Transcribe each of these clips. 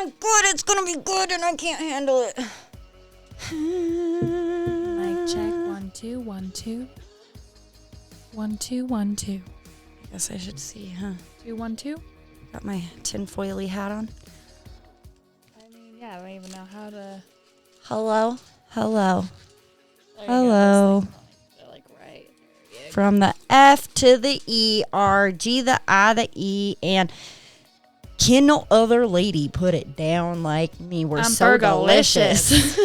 my God, it's going to be good and I can't handle it. Mic check, 1 2 1 2. 1 2 1 2. I guess I should see, huh? 2 1 2. Got my tinfoily hat on. I mean, yeah, I don't even know how to. Hello. Hello. They're like right there. From the F to the E, R, G the I, the E, and can no other lady put it down like me? We're so delicious.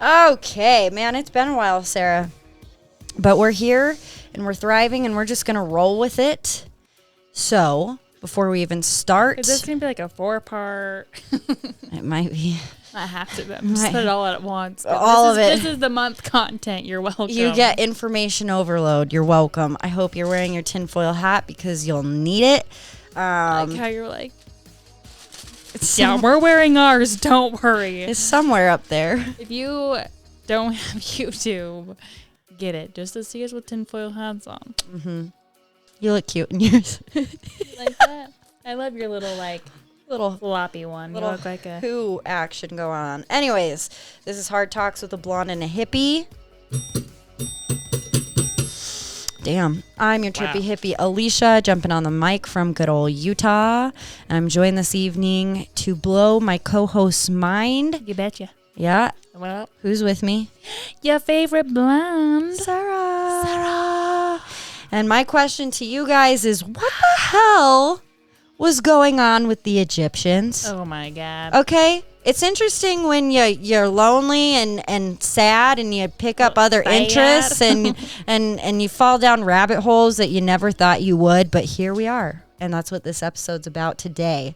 Okay, man, it's been a while, Sarah. But we're here, and we're thriving, and we're just going to roll with it. So, before we even start... Is this going to be like a 4-part? It might be. I have to. I'm just put it all at once. All of it. This is the month content. You're welcome. You get information overload. You're welcome. I hope you're wearing your tinfoil hat because you'll need it. Like how you're like... Yeah, we're wearing ours. Don't worry. It's somewhere up there. If you don't have YouTube, get it. Just to see us with tinfoil hats on. Mm-hmm. You look cute in yours. You like that? I love your little little floppy one. You look like a who action go on. Anyways, this is Hard Talks with a Blonde and a Hippie. Damn. I'm your trippy hippie, Alicia, jumping on the mic from good old Utah. And I'm joined this evening to blow my co-host's mind. You betcha. Yeah. What up? Who's with me? Your favorite blonde. Sarah. And my question to you guys is, what the hell was going on with the Egyptians? Oh, my God. Okay. It's interesting when you're lonely and sad and you pick up other interests and you fall down rabbit holes that you never thought you would, but here we are. And that's what this episode's about today.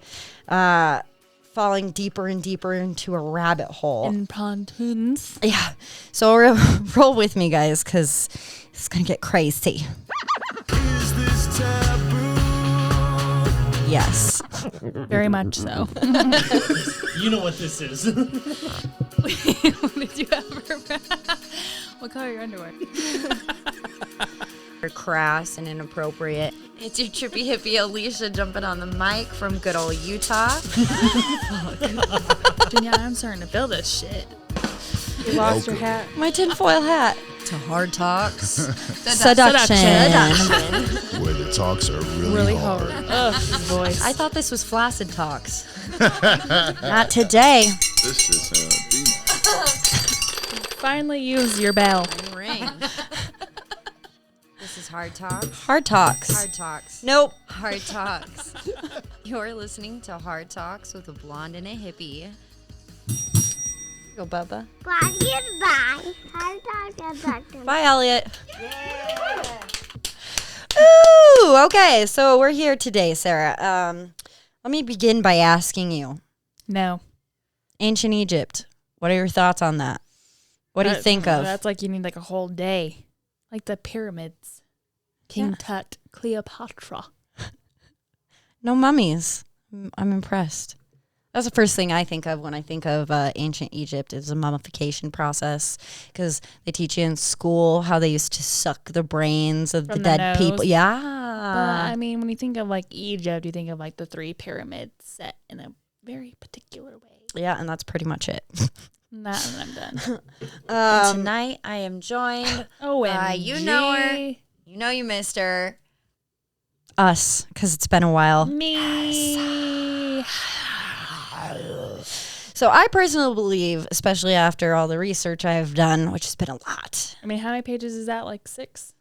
Falling deeper and deeper into a rabbit hole. In pontoons. Yeah. So roll with me, guys, because it's going to get crazy. Is this taboo? Yes. Very much so. You know what this is. What did you ever... What color are your underwear? Crass and inappropriate. It's your trippy hippie Alicia jumping on the mic from good old Utah. Yeah, I'm starting to feel this shit. You lost your hat. My tinfoil hat. To Hard Talks. Seduction. Where the talks are Really hard. Ugh, his voice. I thought this was Flaccid Talks. Not today. This just sounds deep. Finally use your bell. Ring. This is Hard Talks. Hard Talks. Hard Talks. Nope. Hard Talks. You're listening to Hard Talks with a Blonde and a Hippie. Go, Bubba. Bye. Bye, Elliot. Ooh, okay. So we're here today, Sarah. Let me begin by asking you. No. Ancient Egypt. What are your thoughts on that? What do you think of? That's like you need like a whole day. Like the pyramids. King Tut, Cleopatra. No mummies. I'm impressed. That's the first thing I think of when I think of ancient Egypt is the mummification process, because they teach you in school how they used to suck the brains of the dead people. Yeah. I mean, when you think of like Egypt, you think of like the 3 pyramids set in a very particular way. Yeah, and that's pretty much it. And I'm done. And tonight I am joined by you know her, you know you missed her. Us, because it's been a while. Me. So I personally believe, especially after all the research I've done, which has been a lot. I mean, how many pages is that? Like 6?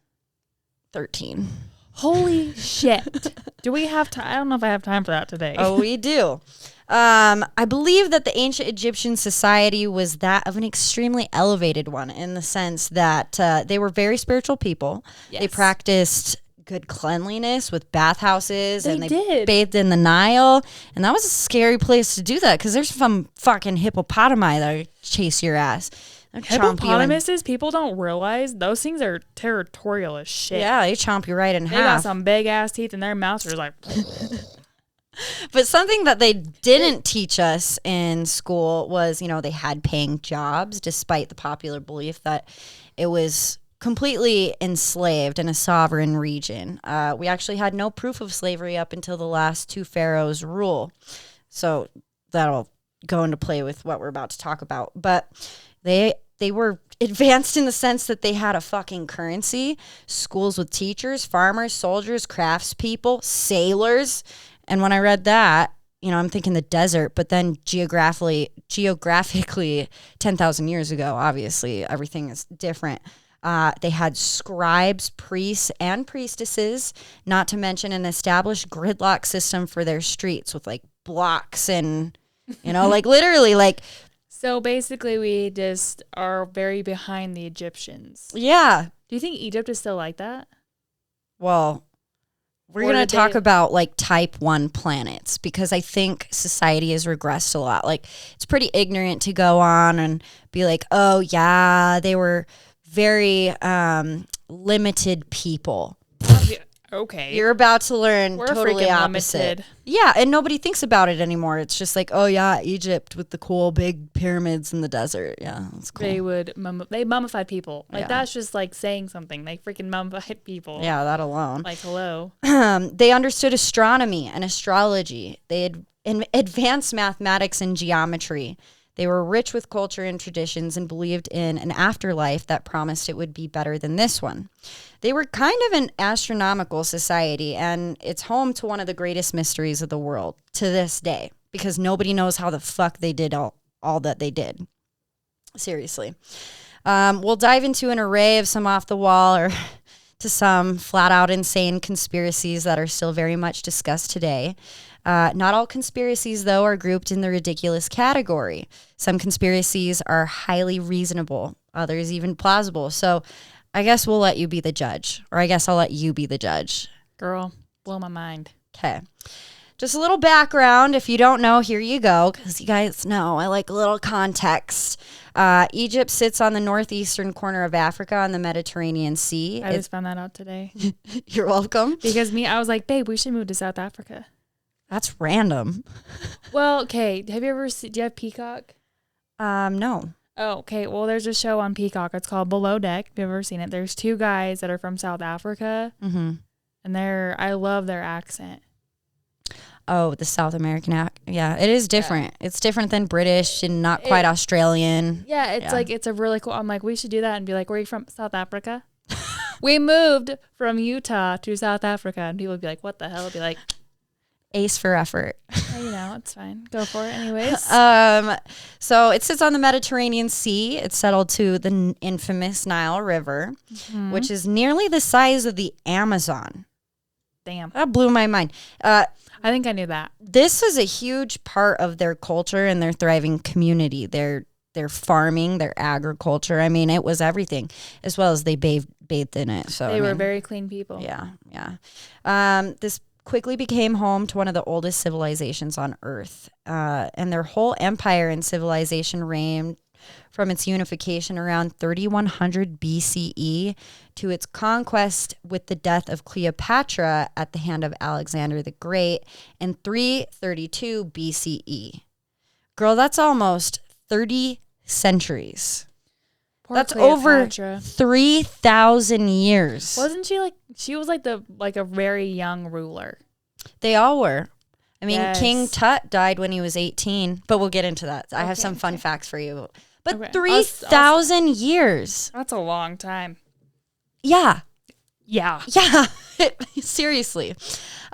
13. Holy shit. Do we have time? I don't know if I have time for that today. Oh, we do. I believe that the ancient Egyptian society was that of an extremely elevated one in the sense that they were very spiritual people. Yes. They practiced good cleanliness with bathhouses and they did. bathed in the Nile. And that was a scary place to do that because there's some fucking hippopotami that chase your ass. Hippopotamuses, people don't realize those things are territorial as shit. Yeah, they chomp you right in They half. got some big ass teeth and their mouths are like... But something that they didn't teach us in school was, you know, they had paying jobs despite the popular belief that it was completely enslaved in a sovereign region. We actually had no proof of slavery up until the last 2 pharaohs' rule. So that'll go into play with what we're about to talk about. But they were advanced in the sense that they had a fucking currency, schools with teachers, farmers, soldiers, craftspeople, sailors. And when I read that, I'm thinking the desert, but then geographically 10,000 years ago, obviously everything is different. They had scribes, priests, and priestesses, not to mention an established gridlock system for their streets with like blocks and, like literally like. So basically we just are very behind the Egyptians. Yeah. Do you think Egypt is still like that? Well, we're going to talk about like type 1 planets because I think society has regressed a lot. Like it's pretty ignorant to go on and be like, oh yeah, they were very limited people. Okay. You're about to learn We're totally freaking opposite. limited. Yeah, and nobody thinks about it anymore. It's just like, oh yeah, Egypt with the cool big pyramids in the desert. Yeah, that's cool. They mummified people. Like Yeah. That's just like saying something. They freaking mummified people. Yeah, that alone. Like hello. They understood astronomy and astrology. They had advanced mathematics and geometry. They were rich with culture and traditions and believed in an afterlife that promised it would be better than this one. They were kind of an astronomical society, and it's home to one of the greatest mysteries of the world to this day, because nobody knows how the fuck they did all that they did. Seriously. We'll dive into an array of some off the wall or to some flat out insane conspiracies that are still very much discussed today. Not all conspiracies, though, are grouped in the ridiculous category. Some conspiracies are highly reasonable, others even plausible. So I guess we'll let you be the judge, or I guess I'll let you be the judge. Girl, blow my mind. Okay. Just a little background. If you don't know, here you go, because you guys know I like a little context. Egypt sits on the northeastern corner of Africa on the Mediterranean Sea. I just found that out today. You're welcome. Because I was like, babe, we should move to South Africa. That's random. Well, okay. Have you ever seen, do you have Peacock? No. Oh, okay. Well, there's a show on Peacock. It's called Below Deck. Have you ever seen it? There's two guys that are from South Africa. Mm-hmm. And I love their accent. Oh, the South American yeah, it is different. Yeah. It's different than British and not quite Australian. Yeah, it's like it's a really cool. I'm like, we should do that and be like, where are you from? South Africa. We moved from Utah to South Africa, and people would be like, what the hell? I'd be like, ace for effort. It's fine. Go for it, anyways. So it sits on the Mediterranean Sea. It's settled to the infamous Nile River, which is nearly the size of the Amazon. Damn, that blew my mind. I think I knew that. This is a huge part of their culture and their thriving community. Their farming, their agriculture. I mean, it was everything, as well as they bathed in it. So they were very clean people. Yeah. This quickly became home to one of the oldest civilizations on Earth, and their whole empire and civilization reigned from its unification around 3100 BCE to its conquest with the death of Cleopatra at the hand of Alexander the Great in 332 BCE. Girl, that's almost 30 centuries. Poor that's Cleopatra. Over 3,000 years. Wasn't she she was like a very young ruler? They all were. I mean, yes. King Tut died when he was 18, but we'll get into that. I have some fun facts for you. But 3,000 years. That's a long time. Yeah. Yeah. Yeah. Seriously.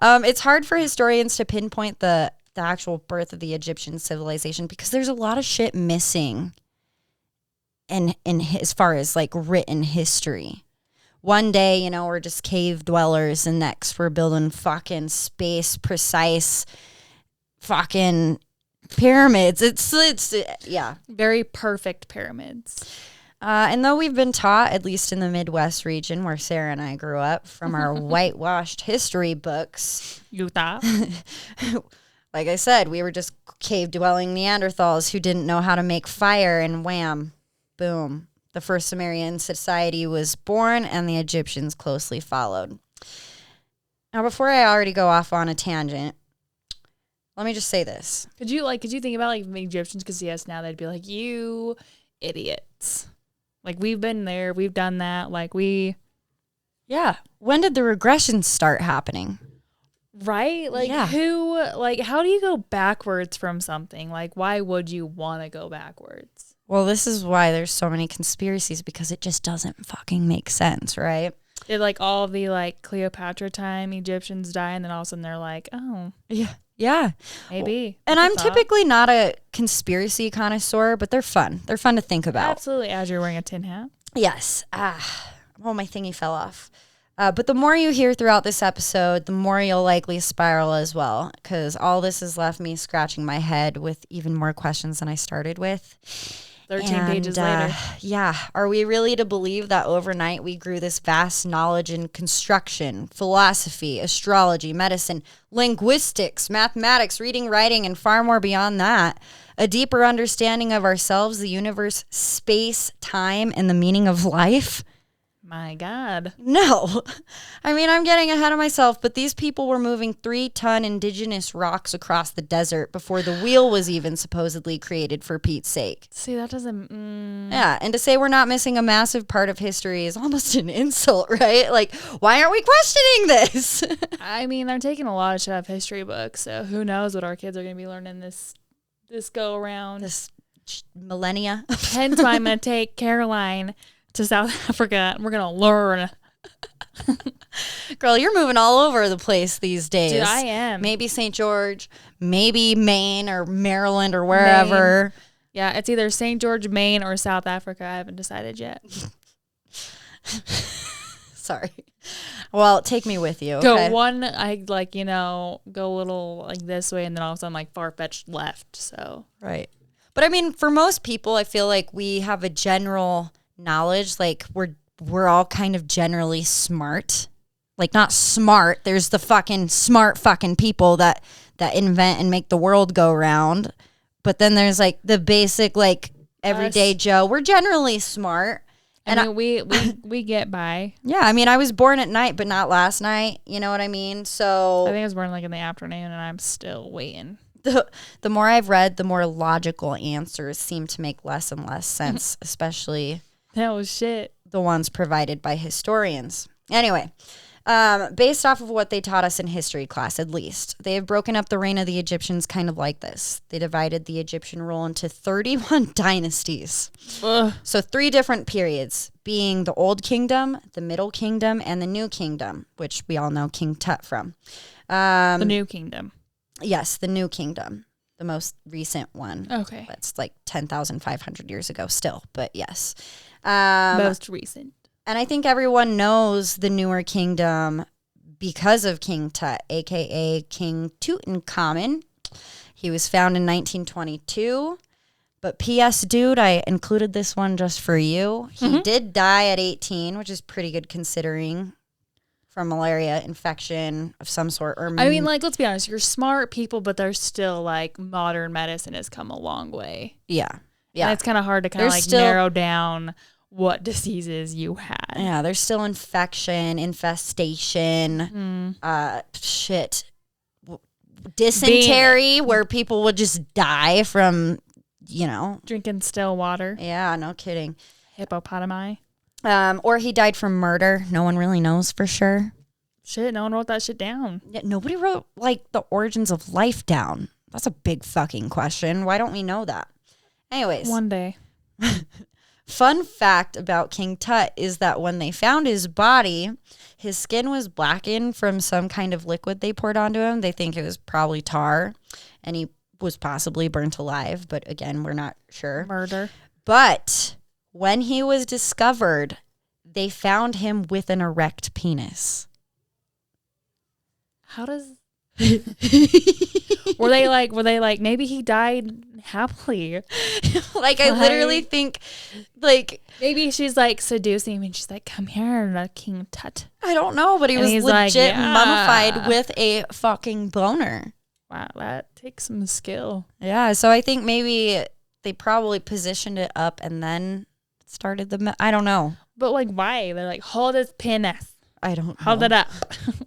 It's hard for historians to pinpoint the actual birth of the Egyptian civilization because there's a lot of shit missing in as far as like written history. One day, we're just cave dwellers, and next we're building fucking space precise fucking pyramids. It's yeah. Very perfect pyramids. And though we've been taught, at least in the Midwest region where Sarah and I grew up, from our whitewashed history books, Utah. Like I said, we were just cave-dwelling Neanderthals who didn't know how to make fire, and wham, boom. The first Sumerian society was born, and the Egyptians closely followed. Now, before I already go off on a tangent, let me just say this. Could you think about like the Egyptians could see us now? They'd be like, you idiots. Like, we've been there. We've done that. Like, Yeah. When did the regressions start happening? Right? Like how do you go backwards from something? Like, why would you want to go backwards? Well, this is why there's so many conspiracies, because it just doesn't fucking make sense, right? Did like all the like Cleopatra time Egyptians die and then all of a sudden they're like, oh. Yeah. Maybe. And I'm typically not a conspiracy connoisseur, but they're fun. They're fun to think about. Absolutely, as you're wearing a tin hat. Yes. Oh, my thingy fell off. But the more you hear throughout this episode, the more you'll likely spiral as well, because all this has left me scratching my head with even more questions than I started with. 13 pages later. Yeah. Are we really to believe that overnight we grew this vast knowledge in construction, philosophy, astrology, medicine, linguistics, mathematics, reading, writing, and far more beyond that? A deeper understanding of ourselves, the universe, space, time, and the meaning of life? My God. No. I mean, I'm getting ahead of myself, but these people were moving 3-ton indigenous rocks across the desert before the wheel was even supposedly created, for Pete's sake. See, that doesn't... Yeah, and to say we're not missing a massive part of history is almost an insult, right? Like, why aren't we questioning this? I mean, they're taking a lot of shit out of history books, so who knows what our kids are going to be learning this go around. This millennia. Hence why I'm going to take Caroline to South Africa, and we're gonna learn. Girl, you're moving all over the place these days. Dude, I am. Maybe St. George, maybe Maine or Maryland or wherever. Maine. Yeah, it's either St. George, Maine, or South Africa. I haven't decided yet. Sorry. Well, take me with you. Okay? Go a little like this way, and then all of a sudden, like far-fetched left. So right. But I mean, for most people, I feel like we have a general knowledge, like we're all kind of generally smart, like not smart, there's the fucking smart fucking people that invent and make the world go round, but then there's like the basic like everyday Joe. We're generally smart, and I mean, we get by. Yeah, I mean, I was born at night but not last night, you know what I mean? So I think I was born like in the afternoon, and I'm still waiting. The more I've read, the more logical answers seem to make less and less sense, especially oh shit, the ones provided by historians. Anyway, based off of what they taught us in history class, at least, they have broken up the reign of the Egyptians kind of like this. They divided the Egyptian rule into 31 dynasties. Ugh. So 3 different periods, being the Old Kingdom, the Middle Kingdom, and the New Kingdom, which we all know King Tut from. The New Kingdom. Yes, the New Kingdom, the most recent one. Okay. That's like 10,500 years ago still, but yes. Most recent. And I think everyone knows the newer kingdom because of King Tut, a.k.a. King Tutankhamun. He was found in 1922. But P.S. dude, I included this one just for you. He did die at 18, which is pretty good considering, from malaria infection of some sort. Or I mean, like, let's be honest. You're smart people, but there's still, like, modern medicine has come a long way. Yeah. Yeah. And it's kind of hard to kind of, like, narrow down what diseases you had. Yeah, there's still infection, infestation, dysentery, where people would just die from, you know. Drinking still water. Yeah, no kidding. Hippopotami. Or he died from murder. No one really knows for sure. Shit, no one wrote that shit down. Yeah, nobody wrote, like, the origins of life down. That's a big fucking question. Why don't we know that? Anyways. One day. Fun fact about King Tut is that when they found his body, his skin was blackened from some kind of liquid they poured onto him. They think it was probably tar, and he was possibly burnt alive. But again, we're not sure. Murder. But when he was discovered, they found him with an erect penis. How does... were they like maybe he died happily? Like, I literally think, like, maybe she's like seducing him and she's like, come here, King Tut. I don't know, but he was legit like, yeah, mummified with a fucking boner. Wow, that takes some skill. Yeah, so I think maybe they probably positioned it up and then started the I don't know. But like, why? They're like, hold his penis. I don't know. Hold it up.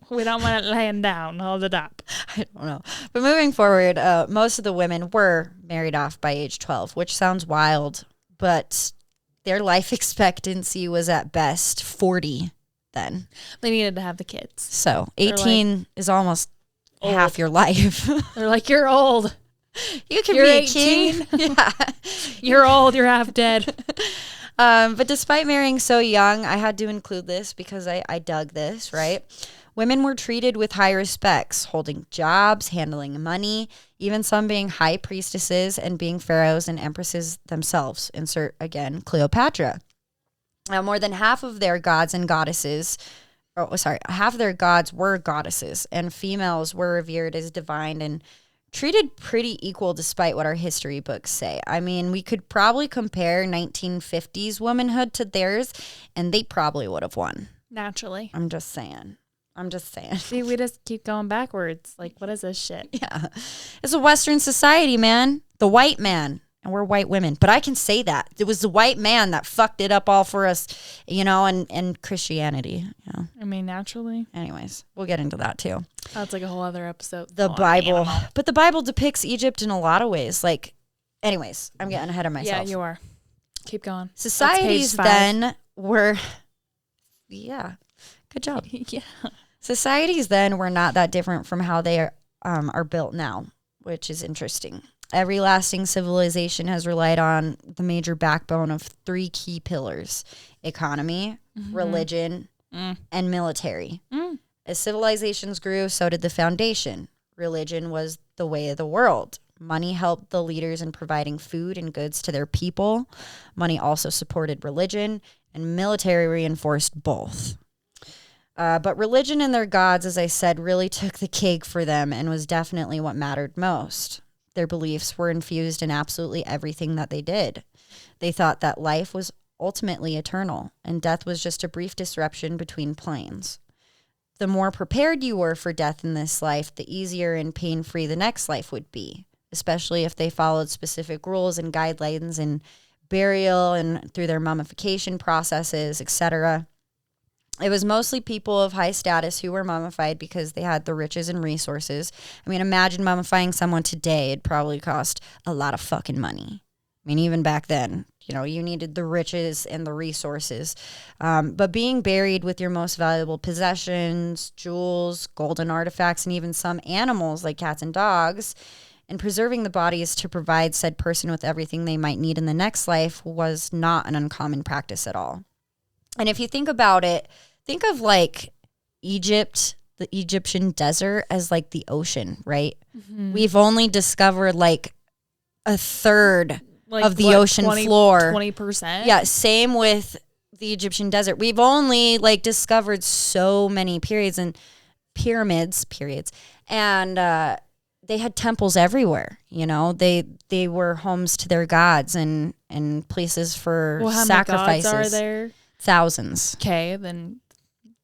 We don't want it laying down. Hold it up. I don't know. But moving forward, most of the women were married off by age 12, which sounds wild, but their life expectancy was at best 40 then. They needed to have the kids. So 18 is almost half your life. They're like, you're old. You can You're be a 18. king. Yeah. You're old. You're half dead. But despite marrying so young, I had to include this because I dug this, right? Women were treated with high respects, holding jobs, handling money, even some being high priestesses and being pharaohs and empresses themselves. Insert, again, Cleopatra. Now, more than half of their gods and goddesses, half of their gods were goddesses, and females were revered as divine and treated pretty equal despite what our history books say. I mean, we could probably compare 1950s womanhood to theirs, and they probably would have won. Naturally. I'm just saying. See, we just keep going backwards. Like, what is this shit? Yeah. It's a Western society, man. The white man. And we're white women. But I can say that. It was the white man that fucked it up all for us, and Christianity. I mean, naturally. Anyways, we'll get into that too. That's like a whole other episode. The Bible. But the Bible depicts Egypt in a lot of ways. Like, anyways, I'm getting ahead of myself. Yeah, you are. Keep going. Societies then were... Yeah. Good job. Yeah. Societies then were not that different from how they are built now, which is interesting. Every lasting civilization has relied on the major backbone of 3 key pillars: economy, religion, and military. As civilizations grew, so did the foundation. Religion was the way of the world. Money helped the leaders in providing food and goods to their people. Money also supported religion, and military reinforced both. But religion and their gods, as I said, really took the cake for them and was definitely what mattered most. Their beliefs were infused in absolutely everything that they did. They thought that life was ultimately eternal and death was just a brief disruption between planes. The more prepared you were for death in this life, the easier and pain-free the next life would be, especially if they followed specific rules and guidelines in burial and through their mummification processes, etc. It was mostly people of high status who were mummified because they had the riches and resources. I mean, imagine mummifying someone today. It'd probably cost a lot of fucking money. I mean, even back then, you needed the riches and the resources. But being buried with your most valuable possessions, jewels, golden artifacts, and even some animals like cats and dogs, and preserving the bodies to provide said person with everything they might need in the next life was not an uncommon practice at all. And if you think about it, think of like Egypt, the Egyptian desert, as like the ocean, right? Mm-hmm. We've only discovered like a third of the ocean floor. 20%? Yeah, same with the Egyptian desert. We've only like discovered so many pyramids, and they had temples everywhere. They were homes to their gods and places for sacrifices. How many gods are there? Thousands. Okay, then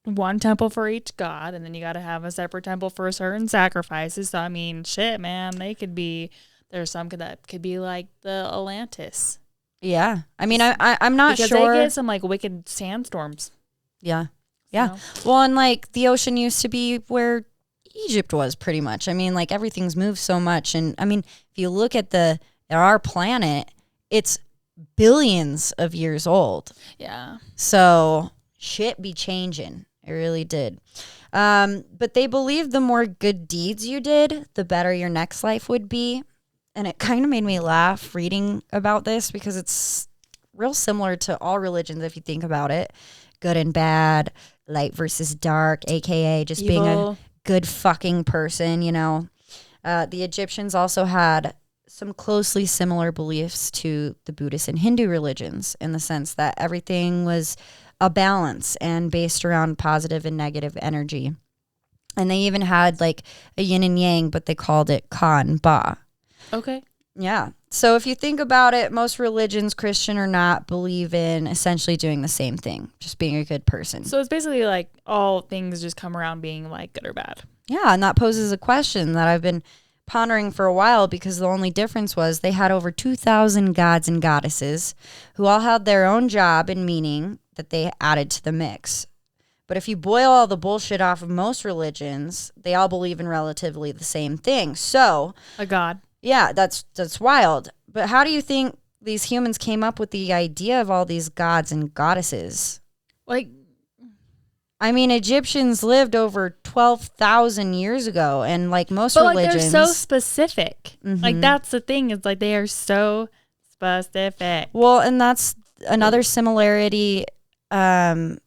one temple for each god, and then you got to have a separate temple for certain sacrifices. So I mean, shit, man, there's some that could be like the Atlantis. Yeah, I mean, I'm not because sure. They get some like wicked sandstorms. Yeah. Well, and like the ocean used to be where Egypt was pretty much. I mean, like everything's moved so much, and I mean, if you look at our planet, it's billions of years old. Yeah. So shit be changing. It really did. But they believed the more good deeds you did, the better your next life would be. And it kind of made me laugh reading about this because it's real similar to all religions if you think about it. Good and bad, light versus dark, aka just evil. Being a good fucking person, The Egyptians also had some closely similar beliefs to the Buddhist and Hindu religions in the sense that everything was a balance and based around positive and negative energy. And they even had like a yin and yang, but they called it Ka and Ba. Okay. Yeah. So if you think about it, most religions, Christian or not, believe in essentially doing the same thing, just being a good person. So it's basically like all things just come around being like good or bad. Yeah. And that poses a question that I've been pondering for a while because the only difference was they had over 2,000 gods and goddesses who all had their own job and meaning that they added to the mix. But if you boil all the bullshit off of most religions, they all believe in relatively the same thing. So a god. Yeah, that's wild. But how do you think these humans came up with the idea of all these gods and goddesses? Like, I mean, Egyptians lived over 12,000 years ago, and like most religions, they're so specific. Like that's the thing, is like they are so specific. Well, and that's another similarity that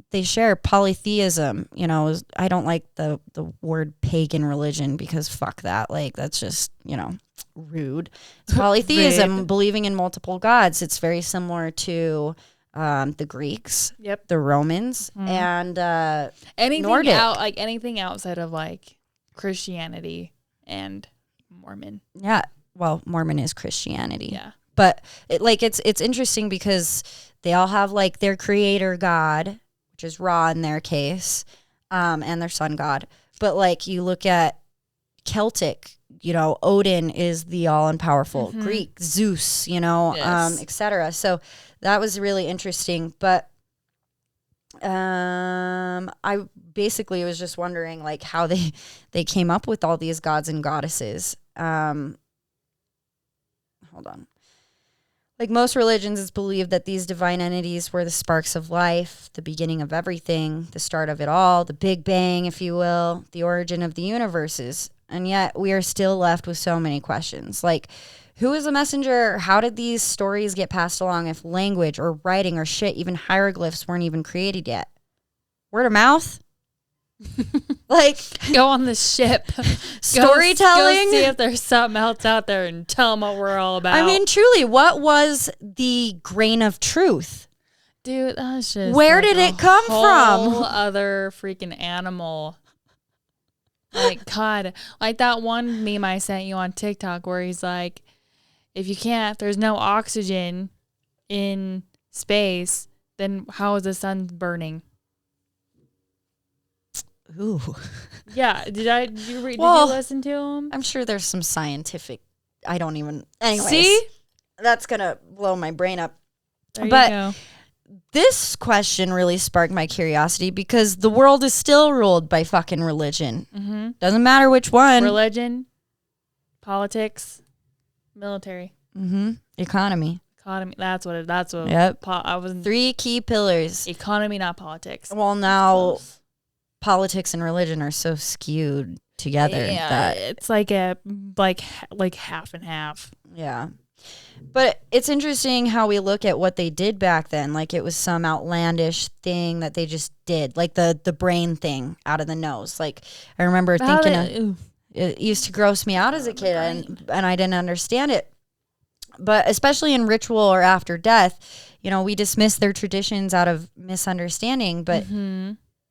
they share. Polytheism, you know, I don't like the word pagan religion because fuck that. Like that's just, you know, rude. It's polytheism, believing in multiple gods. It's very similar to the Greeks, the Romans, and anything anything outside of like Christianity and Mormon. Yeah, well, Mormon is Christianity. Yeah, but it's interesting because they all have like their creator god, which is Ra in their case, and their sun god. But like you look at Celtic, you know, Odin is the all and powerful. Greek, Zeus, you know, etc. So that was really interesting. But I basically was just wondering like how they came up with all these gods and goddesses. Hold on. Like most religions, it's believed that these divine entities were the sparks of life, the beginning of everything, the start of it all, the Big Bang, if you will, the origin of the universes. And yet we are still left with so many questions. Like, who is the messenger? How did these stories get passed along if language or writing or shit, even hieroglyphs, weren't even created yet? Word of mouth? Like, go on the ship. Storytelling. Go see if there's something else out there and tell them what we're all about. I mean, truly, what was the grain of truth? Dude, that's just where did it come from? Whole other freaking animal. Like, God, like that one meme I sent you on TikTok where he's like, if there's no oxygen in space, then how is the sun burning? Ooh. Yeah. Did you listen to him? I'm sure there's some scientific, anyways. See? That's going to blow my brain up. There you go. This question really sparked my curiosity because the world is still ruled by fucking religion. Mm-hmm. Doesn't matter which one. Religion, politics, military. Mm-hmm. Economy. That's what. Yep. I was 3 key pillars. Economy, not politics. Well, now politics and religion are so skewed together. Yeah, that it's like half and half. Yeah. But it's interesting how we look at what they did back then. Like it was some outlandish thing that they just did. Like the brain thing out of the nose. Like I remember thinking it used to gross me out as a kid and I didn't understand it. But especially in ritual or after death, you know, we dismiss their traditions out of misunderstanding. But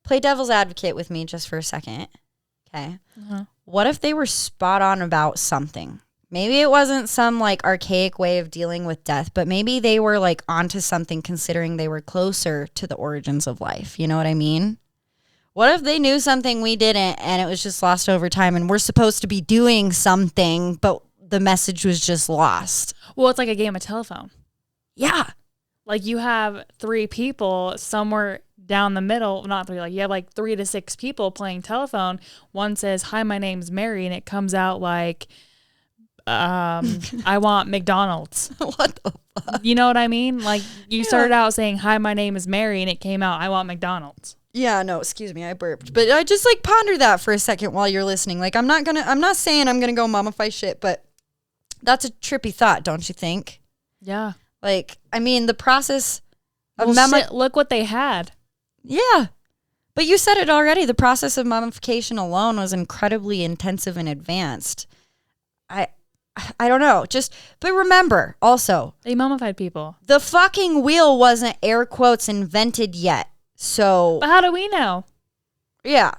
play devil's advocate with me just for a second. Okay. What if they were spot on about something? Maybe it wasn't some like archaic way of dealing with death, but maybe they were like onto something considering they were closer to the origins of life. You know what I mean? What if they knew something we didn't and it was just lost over time and we're supposed to be doing something, but the message was just lost? Well, it's like a game of telephone. Yeah. Like you have 3 people somewhere down the middle, not 3, like you have like 3 to 6 people playing telephone. One says, "Hi, my name's Mary," and it comes out like, I want McDonald's. What the fuck? You know what I mean? Like you started out saying, "Hi, my name is Mary," and it came out, "I want McDonald's." Yeah, no, excuse me, I burped. But I just like ponder that for a second while you're listening. Like I'm not saying I'm gonna go mummify shit, but that's a trippy thought, don't you think? Yeah. Like, I mean, the process of look what they had. Yeah. But you said it already. The process of mummification alone was incredibly intensive and advanced. I don't know. But remember, also, they mummified people. The fucking wheel wasn't air quotes invented yet. So, but how do we know? Yeah.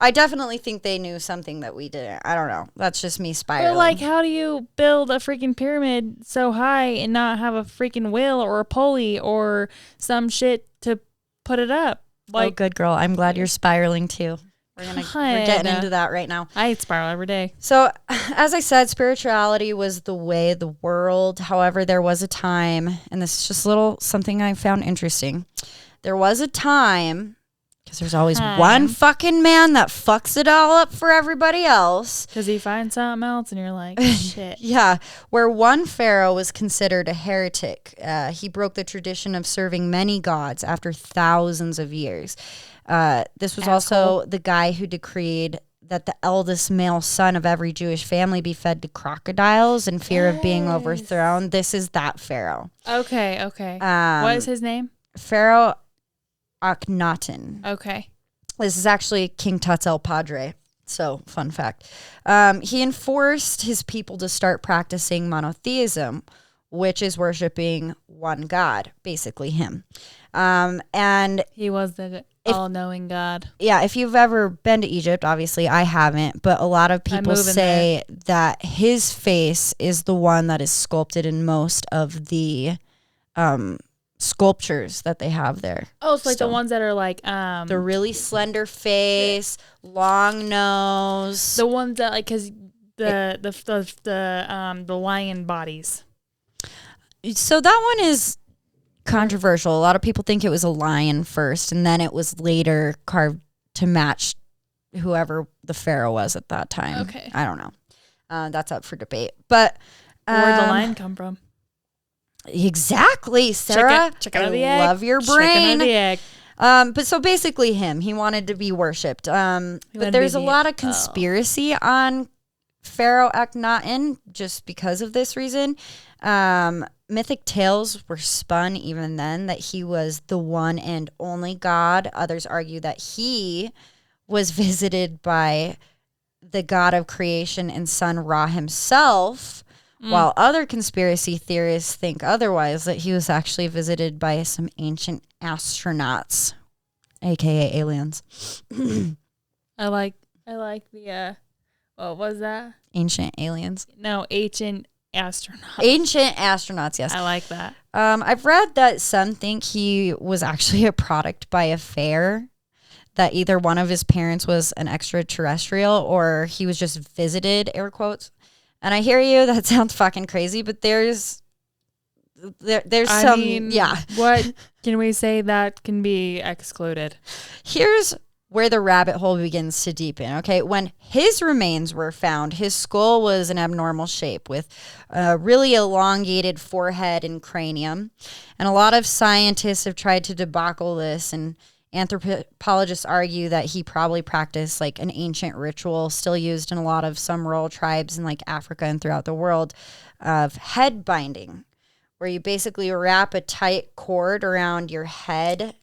I definitely think they knew something that we didn't. I don't know. That's just me spiraling. Or like, how do you build a freaking pyramid so high and not have a freaking wheel or a pulley or some shit to put it up? Like, oh, good girl. I'm glad you're spiraling too. We're getting into that right now. I spiral every day. So, as I said, spirituality was the way of the world. However, there was a time, and this is just something I found interesting. There was a time, Because there's always one fucking man that fucks it all up for everybody else. Because he finds something else and you're like, shit. Yeah, where one pharaoh was considered a heretic. He broke the tradition of serving many gods after thousands of years. This was also the guy who decreed that the eldest male son of every Jewish family be fed to crocodiles in fear of being overthrown. This is that pharaoh. Okay. What is his name? Pharaoh Akhenaten. Okay. This is actually King Tut's El Padre. So, fun fact. He enforced his people to start practicing monotheism, which is worshiping one God, basically him. And he was the all-knowing God. Yeah, if you've ever been to Egypt, obviously I haven't, but a lot of people say that his face is the one that is sculpted in most of the sculptures that they have there. Oh, it's like the ones that are like the really slender face, long nose. The ones that like because the lion bodies. So that one is controversial. A lot of people think it was a lion first, and then it was later carved to match whoever the pharaoh was at that time. Okay, I don't know. That's up for debate. But where'd the lion come from? Exactly, Sarah. Chicken out of I the egg. love your brain. Chicken out of the egg. But so basically him. He wanted to be worshipped. But there's a lot of conspiracy on Pharaoh Akhenaten just because of this reason. Mythic tales were spun even then that he was the one and only God. Others argue that he was visited by the god of creation and son Ra himself, while other conspiracy theorists think otherwise, that he was actually visited by some ancient astronauts, aka aliens. I like the what was that? Ancient aliens. No, ancient astronauts. Ancient astronauts, yes. I like that. I've read that some think he was actually a product by a fair, that either one of his parents was an extraterrestrial or he was just visited, air quotes. And I hear you, that sounds fucking crazy, but there's What can we say that can be excluded? Here's where the rabbit hole begins to deepen, okay? When his remains were found, his skull was an abnormal shape with a really elongated forehead and cranium. And a lot of scientists have tried to debacle this, and anthropologists argue that he probably practiced like an ancient ritual still used in a lot of some rural tribes in like Africa and throughout the world of head binding, where you basically wrap a tight cord around your head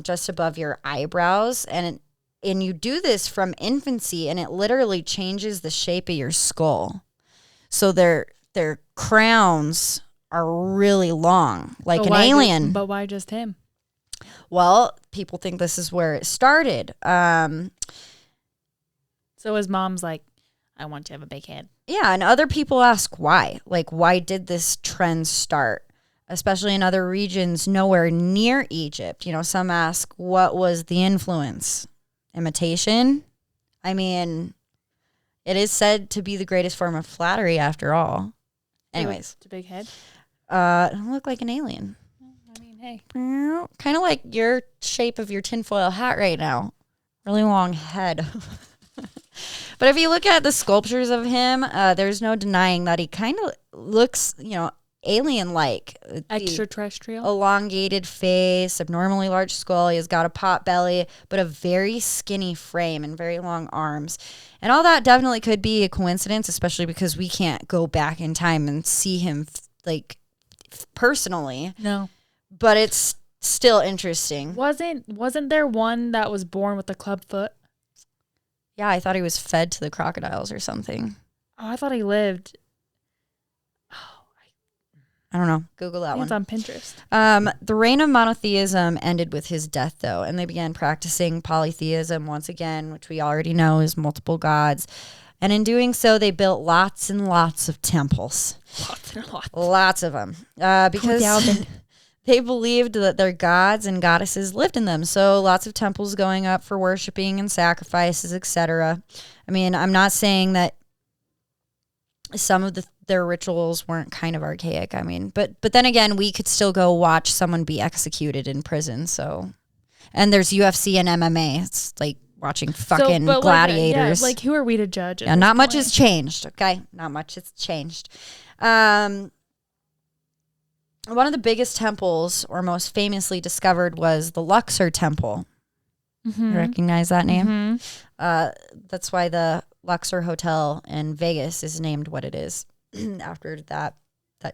just above your eyebrows, and you do this from infancy, and it literally changes the shape of your skull. So their crowns are really long, like an alien. But why just him? Well, people think this is where it started. So his mom's like, I want to have a big head. Yeah, and other people ask why. Like, why did this trend start? Especially in other regions nowhere near Egypt. You know, some ask, what was the influence? Imitation? I mean, it is said to be the greatest form of flattery after all. Anyways. It's a big head? It look like an alien. I mean, hey. Kind of like your shape of your tinfoil hat right now. Really long head. But if you look at the sculptures of him, there's no denying that he kind of looks, alien-like. Extraterrestrial? Elongated face, abnormally large skull. He has got a pot belly, but a very skinny frame and very long arms. And all that definitely could be a coincidence, especially because we can't go back in time and see him personally. No. But it's still interesting. Wasn't there one that was born with a club foot? Yeah, I thought he was fed to the crocodiles or something. Oh, I thought he lived. I don't know. Google that one. It's on Pinterest. The reign of monotheism ended with his death, though, and they began practicing polytheism once again, which we already know is multiple gods. And in doing so, they built lots and lots of temples. Lots of them. Because they believed that their gods and goddesses lived in them. So lots of temples going up for worshiping and sacrifices, etc. I mean, I'm not saying that some of their rituals weren't kind of archaic. I mean, but then again, we could still go watch someone be executed in prison. So And there's UFC and MMA. It's like watching fucking but gladiators. Like who are we to judge? Yeah, not much has changed, okay? Not much has changed. One of the biggest temples, or most famously discovered, was the Luxor Temple. You recognize that name? That's why the Luxor Hotel in Vegas is named what it is after that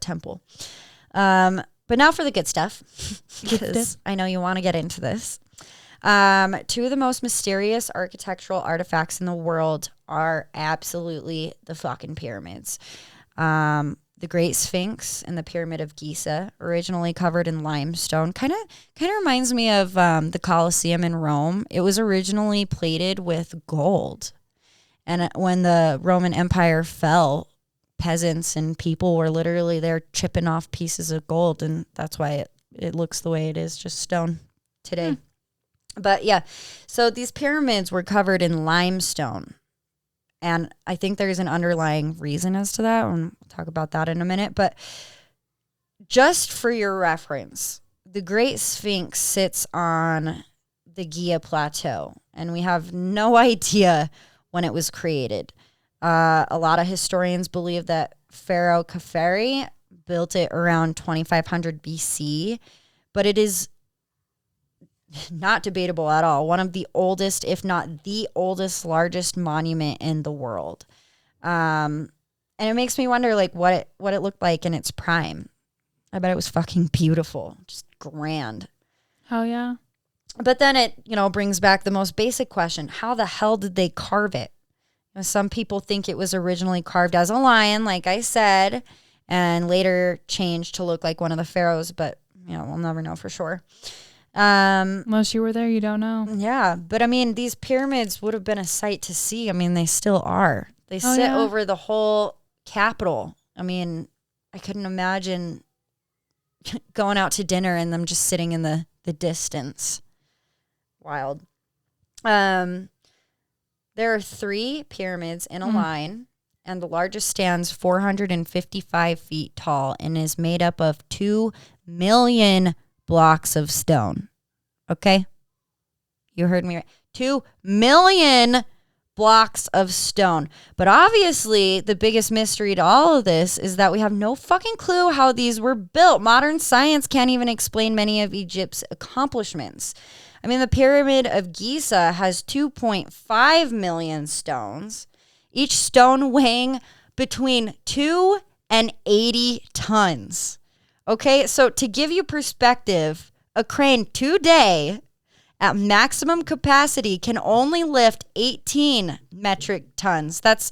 temple. But now for the good stuff, because I know you want to get into this. Two of the most mysterious architectural artifacts in the world are absolutely the fucking pyramids. The Great Sphinx and the Pyramid of Giza, originally covered in limestone. Kind of reminds me of the Colosseum in Rome. It was originally plated with gold. And when the Roman Empire fell, peasants and people were literally there chipping off pieces of gold. And that's why it looks the way it is, just stone today. But yeah, so these pyramids were covered in limestone. And I think there's an underlying reason as to that. And we'll talk about that in a minute. But just for your reference, the Great Sphinx sits on the Giza Plateau. And we have no idea when it was created. A lot of historians believe that Pharaoh Khafre built it around 2500 BC. But it is not debatable at all. One of the oldest, if not the oldest, largest monument in the world. And it makes me wonder, like, what it looked like in its prime. I bet it was fucking beautiful, just grand. Oh yeah. But then it, brings back the most basic question: how the hell did they carve it? Some people think it was originally carved as a lion, like I said, and later changed to look like one of the pharaohs. But we'll never know for sure. Unless you were there, you don't know. Yeah, but I mean, these pyramids would have been a sight to see. I mean, they still are. They sit over the whole capital. I mean, I couldn't imagine going out to dinner and them just sitting in the distance. Wild. There are 3 pyramids in a line, and the largest stands 455 feet tall and is made up of 2 million blocks of stone. Okay? You heard me right. 2 million blocks of stone. But obviously, the biggest mystery to all of this is that we have no fucking clue how these were built. Modern science can't even explain many of Egypt's accomplishments. I mean, the Pyramid of Giza has 2.5 million stones, each stone weighing between 2 and 80 tons. Okay, so to give you perspective, a crane today at maximum capacity can only lift 18 metric tons. That's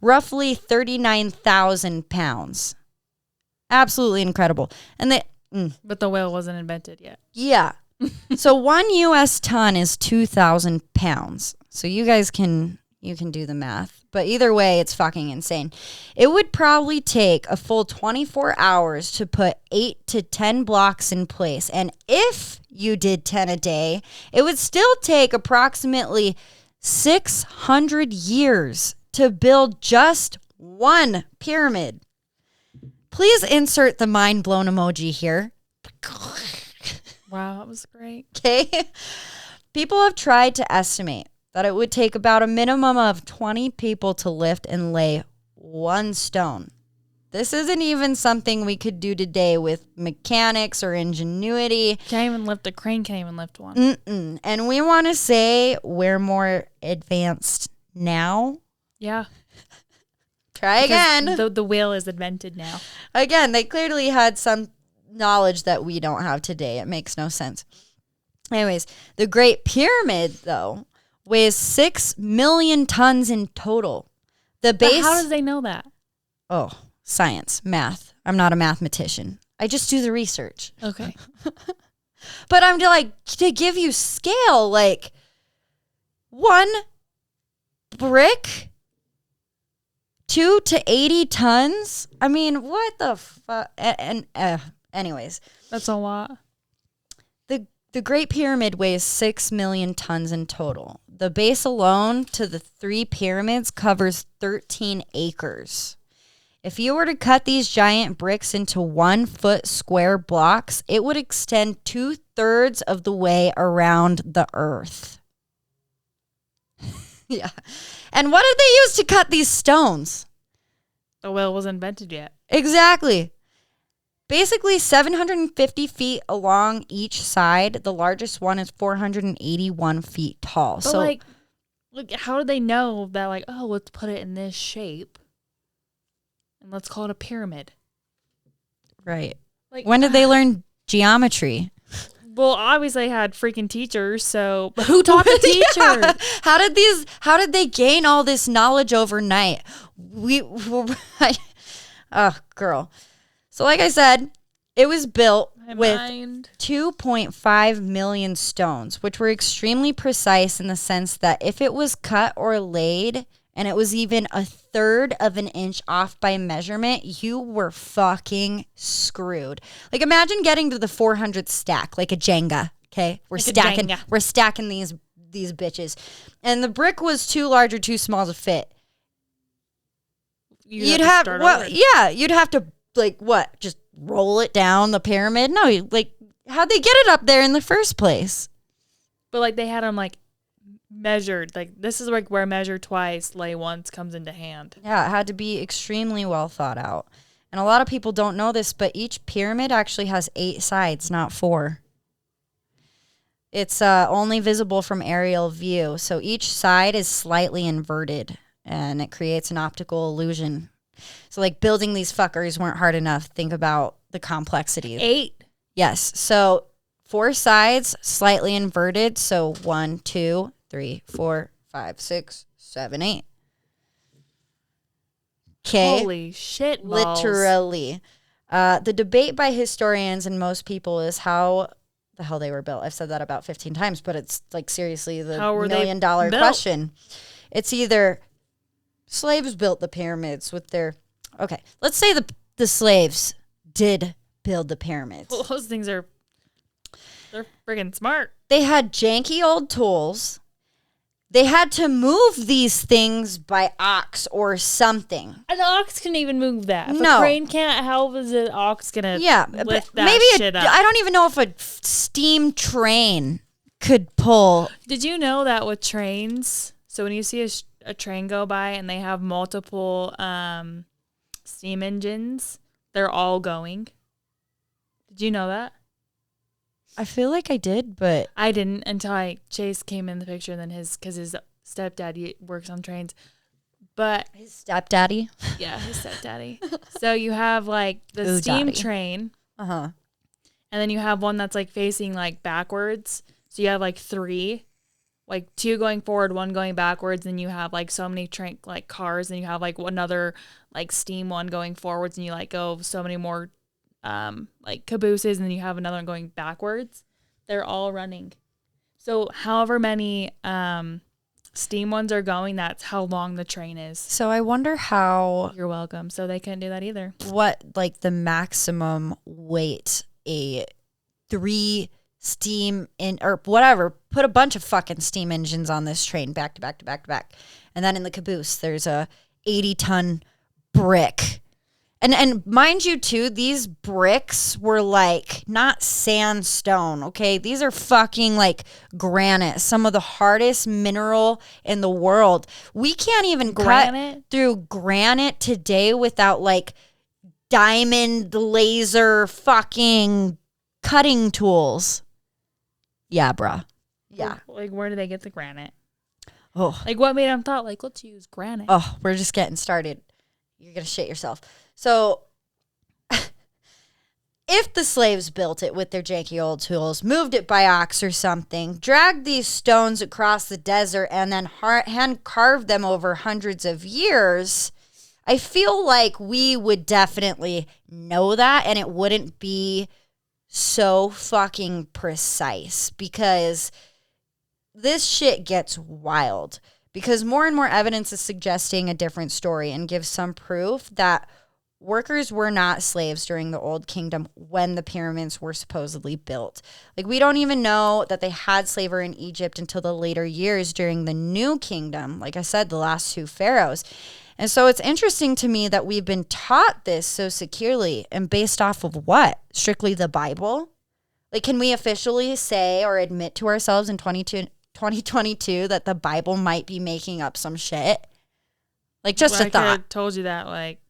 roughly 39,000 pounds. Absolutely incredible. And But the whale wasn't invented yet. Yeah. So 1 U.S. ton is 2,000 pounds. So you guys can do the math. But either way, it's fucking insane. It would probably take a full 24 hours to put 8 to 10 blocks in place. And if you did 10 a day, it would still take approximately 600 years to build just one pyramid. Please insert the mind blown emoji here. Wow, that was great. Okay. People have tried to estimate that it would take about a minimum of 20 people to lift and lay one stone. This isn't even something we could do today with mechanics or ingenuity. Can't even lift a crane, can't even lift one. Mm-mm. And we want to say we're more advanced now. Yeah. Try again. The wheel is invented now. Again, they clearly had some knowledge that we don't have today. It makes no sense. Anyways, the Great Pyramid, though, weighs 6 million tons in total. The base. But how does they know that? Oh, science, math. I'm not a mathematician. I just do the research. Okay. But I'm to give you scale, like one brick, 2 to 80 tons. I mean, what the fuck? Anyways, that's a lot. The Great Pyramid weighs 6 million tons in total. The base alone to the 3 pyramids covers 13 acres. If you were to cut these giant bricks into 1 foot square blocks, it would extend 2/3 of the way around the earth. Yeah. And what did they use to cut these stones? The wheel wasn't invented yet. Exactly. Basically 750 feet along each side. The largest one is 481 feet tall. But so like, how do they know that, like, oh, let's put it in this shape and let's call it a pyramid? right. Like, When did they learn geometry? well, obviously they had freaking teachers, so but who taught the teacher? Yeah. How did they gain all this knowledge overnight? Oh, girl. So like I said, it was built with 2.5 million stones, which were extremely precise in the sense that if it was cut or laid and it was even 1/3 of an inch off by measurement, you were fucking screwed. Like imagine getting to the 400th stack, like a Jenga. Okay, we're stacking these bitches, and the brick was too large or too small to fit. You'd have to like what? Just roll it down the pyramid? No, like how'd they get it up there in the first place? But like they had them like measured. Like this is like where measure twice, lay once comes into hand. Yeah, it had to be extremely well thought out. And a lot of people don't know this, but each pyramid actually has 8 sides, not 4. It's only visible from aerial view. So each side is slightly inverted and it creates an optical illusion. So like building these fuckers weren't hard enough. Think about the complexity. 8? Yes. So 4 sides, slightly inverted. So 1, 2, 3, 4, 5, 6, 7, 8. Okay. Holy shit balls. Literally. The debate by historians and most people is how the hell they were built. I've said that about 15 times, but it's like seriously the $1 million question. It's either slaves built the pyramids with their... Okay, let's say the slaves did build the pyramids. Well, those things they're friggin' smart. They had janky old tools. They had to move these things by ox or something. An ox can even move that. If No. a crane can't, how is an ox gonna lift that maybe shit up? I don't even know if a steam train could pull. Did you know that with trains, so when you see a train go by and they have multiple steam engines, they're all going? Did you know that? I feel like I did, but I didn't until Chase came in the picture, and then his stepdad works on trains. But his stepdaddy. Yeah, his stepdaddy. So you have like the steam train. Uh-huh. And then you have one that's like facing like backwards. So you have like 3, like 2 going forward, 1 going backwards. And you have like so many train like cars, and you have like another like steam one going forwards, and you like go so many more like cabooses, and then you have another one going backwards. They're all running. So however many steam ones are going, that's how long the train is. So I wonder how... You're welcome. So they couldn't do that either. What, like, the maximum weight a 3 steam in or whatever, put a bunch of fucking steam engines on this train back to back to back to back. And then in the caboose, there's a 80-ton brick. And mind you, too, these bricks were like not sandstone, okay? These are fucking like granite, some of the hardest mineral in the world. We can't even cut through granite today without like diamond laser fucking cutting tools. Yeah, bruh. Yeah. Like, where do they get the granite? Oh. Like, what made them thought, like, let's use granite? Oh, we're just getting started. You're going to shit yourself. So, if the slaves built it with their janky old tools, moved it by ox or something, dragged these stones across the desert, and then hand carved them over hundreds of years, I feel like we would definitely know that, and it wouldn't be so fucking precise, because this shit gets wild. Because more and more evidence is suggesting a different story and gives some proof that workers were not slaves during the Old Kingdom when the pyramids were supposedly built. Like, we don't even know that they had slavery in Egypt until the later years during the New Kingdom. Like I said, the last 2 pharaohs. And so it's interesting to me that we've been taught this so securely and based off of what? Strictly the Bible? Like, can we officially say or admit to ourselves in 2022 that the Bible might be making up some shit? Like, just a thought. I told you that, like,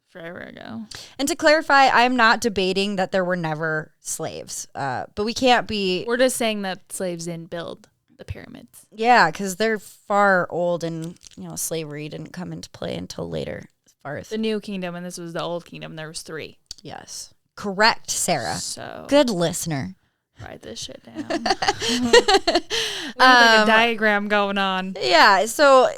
forever ago. And to clarify, I'm not debating that there were never slaves, but we can't be. We're just saying that slaves didn't build the pyramids. Yeah, because they're far old, and slavery didn't come into play until later. As far as the New Kingdom, and this was the Old Kingdom. There was 3. Yes, correct, Sarah. So good listener. Write this shit down. We have like a diagram going on. Yeah, so.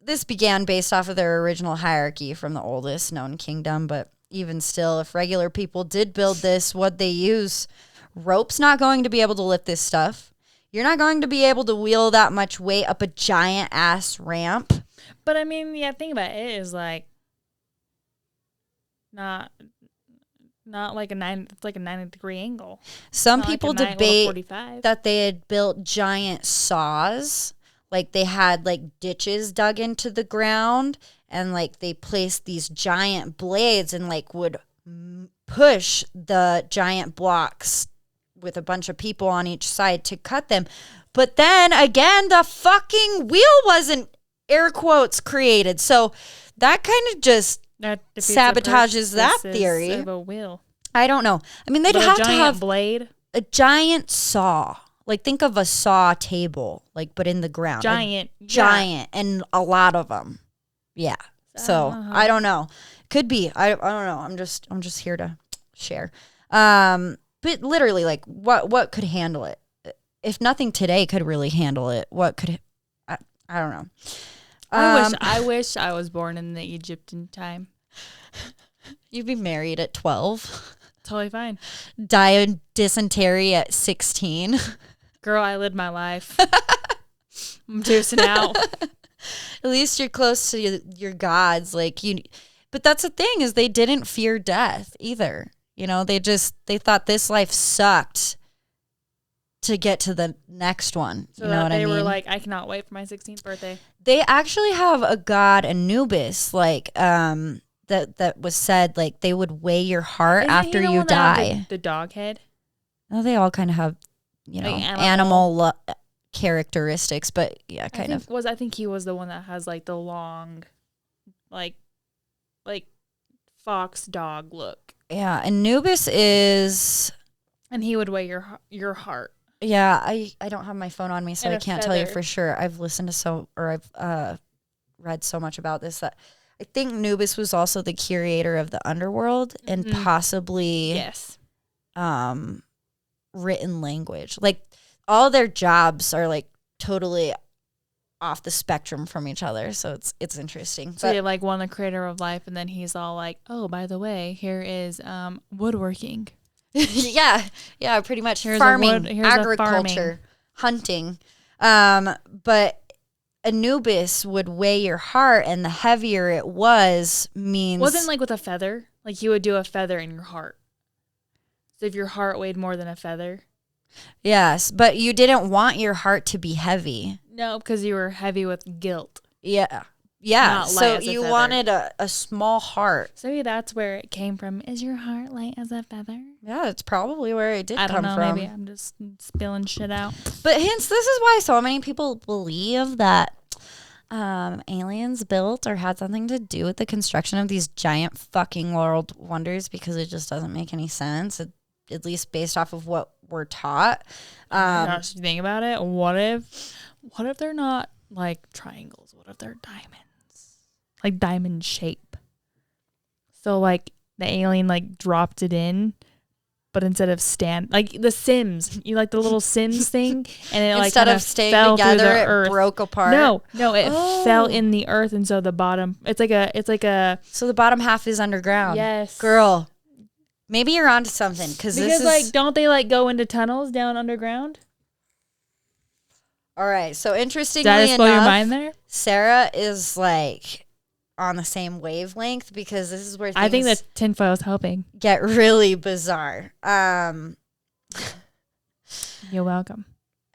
This began based off of their original hierarchy from the oldest known kingdom, but even still, if regular people did build this, what'd they use? Rope's not going to be able to lift this stuff. You're not going to be able to wheel that much weight up a giant ass ramp. But I mean, yeah, think about it. It is like not like it's like a 90-degree angle. Some people debate that they had built giant saws. Like, they had, like, ditches dug into the ground, and, like, they placed these giant blades and, like, would push the giant blocks with a bunch of people on each side to cut them. But then, again, the fucking wheel wasn't, air quotes, created. So that kind of just sabotages that theory. Of a wheel. I don't know. I mean, they'd have to have blade. A giant saw. Like, think of a saw table, like, but in the ground. Giant, and a lot of them. Yeah. So I don't know. Could be. I don't know. I'm just here to share. But literally, like, what could handle it? If nothing today could really handle it, what could? I don't know. I wish I was born in the Egyptian time. You'd be married at 12. Totally fine. Die of dysentery at 16. Girl, I lived my life. I'm juicing out. At least you're close to your gods, like you. But that's the thing, is they didn't fear death either. They thought this life sucked to get to the next one. So you know what I mean? They were like, I cannot wait for my 16th birthday. They actually have a god Anubis, like that was said, like, they would weigh your heart after you die. The dog head. Oh, they all kind of have, like animal characteristics, but yeah, I think he was the one that has like the long, like fox dog look. Yeah, Anubis is, and he would weigh your heart. Yeah, I don't have my phone on me, so I can't tell you for sure. I've listened to I've read so much about this that I think Anubis was also the curator of the underworld and possibly written language. Like, all their jobs are like totally off the spectrum from each other, so it's interesting. So you like one the creator of life, and then he's all like, "Oh, by the way, here is woodworking." yeah, pretty much. Here's farming, agriculture, hunting. But Anubis would weigh your heart, and the heavier it means wasn't like with a feather. Like, he would do a feather in your heart. So if your heart weighed more than a feather. Yes, but you didn't want your heart to be heavy. No, because you were heavy with guilt. Yeah. So you wanted a small heart. So maybe that's where it came from. Is your heart light as a feather? Yeah, it's probably where it did come from. I don't know. Maybe I'm just spilling shit out. But hence, this is why so many people believe that aliens built or had something to do with the construction of these giant fucking world wonders, because it just doesn't make any sense, at least based off of what we're taught. Gosh, think about it. What if they're not like triangles? What if they're diamonds? Like diamond shape. So like the alien like dropped it in, but instead of like the Sims, you like the little Sims thing, and it like instead of staying together, it broke apart. No, it fell in the earth, and so the bottom, it's like a. So the bottom half is underground. Yes, girl. Maybe you're onto something, because don't they like go into tunnels down underground? All right. So interestingly enough, blow your mind there? Sarah is like on the same wavelength, because this is where things I think that tinfoil is helping. Get really bizarre. You're welcome.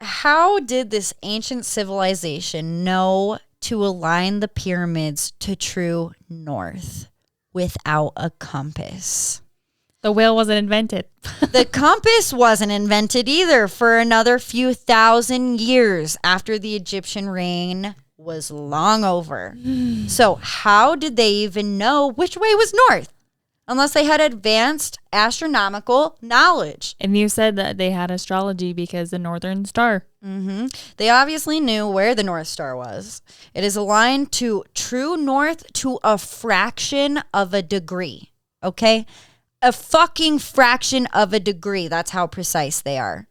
How did this ancient civilization know to align the pyramids to true north without a compass? The wheel wasn't invented. The compass wasn't invented either for another few thousand years after the Egyptian reign was long over. So how did they even know which way was north? Unless they had advanced astronomical knowledge. And you said that they had astrology because the Northern Star. Mm-hmm. They obviously knew where the North Star was. It is aligned to true north to a fraction of a degree. Okay? A fucking fraction of a degree. That's how precise they are.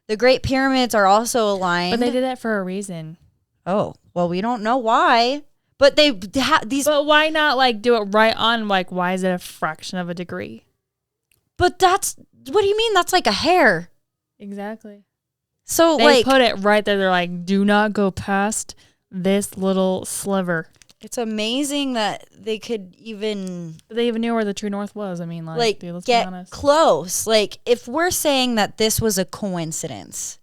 The Great Pyramids are also aligned. But they did that for a reason. Oh, well, we don't know why. But they these. But why not like do it right on? Like, why is it a fraction of a degree? But that's what do you mean? That's like a hair. Exactly. So they like put it right there. They're like, do not go past this little sliver. It's amazing that they could even They even knew where the true north was. I mean, like dude, let's be get honest. close. Like if we're saying that this was a coincidence,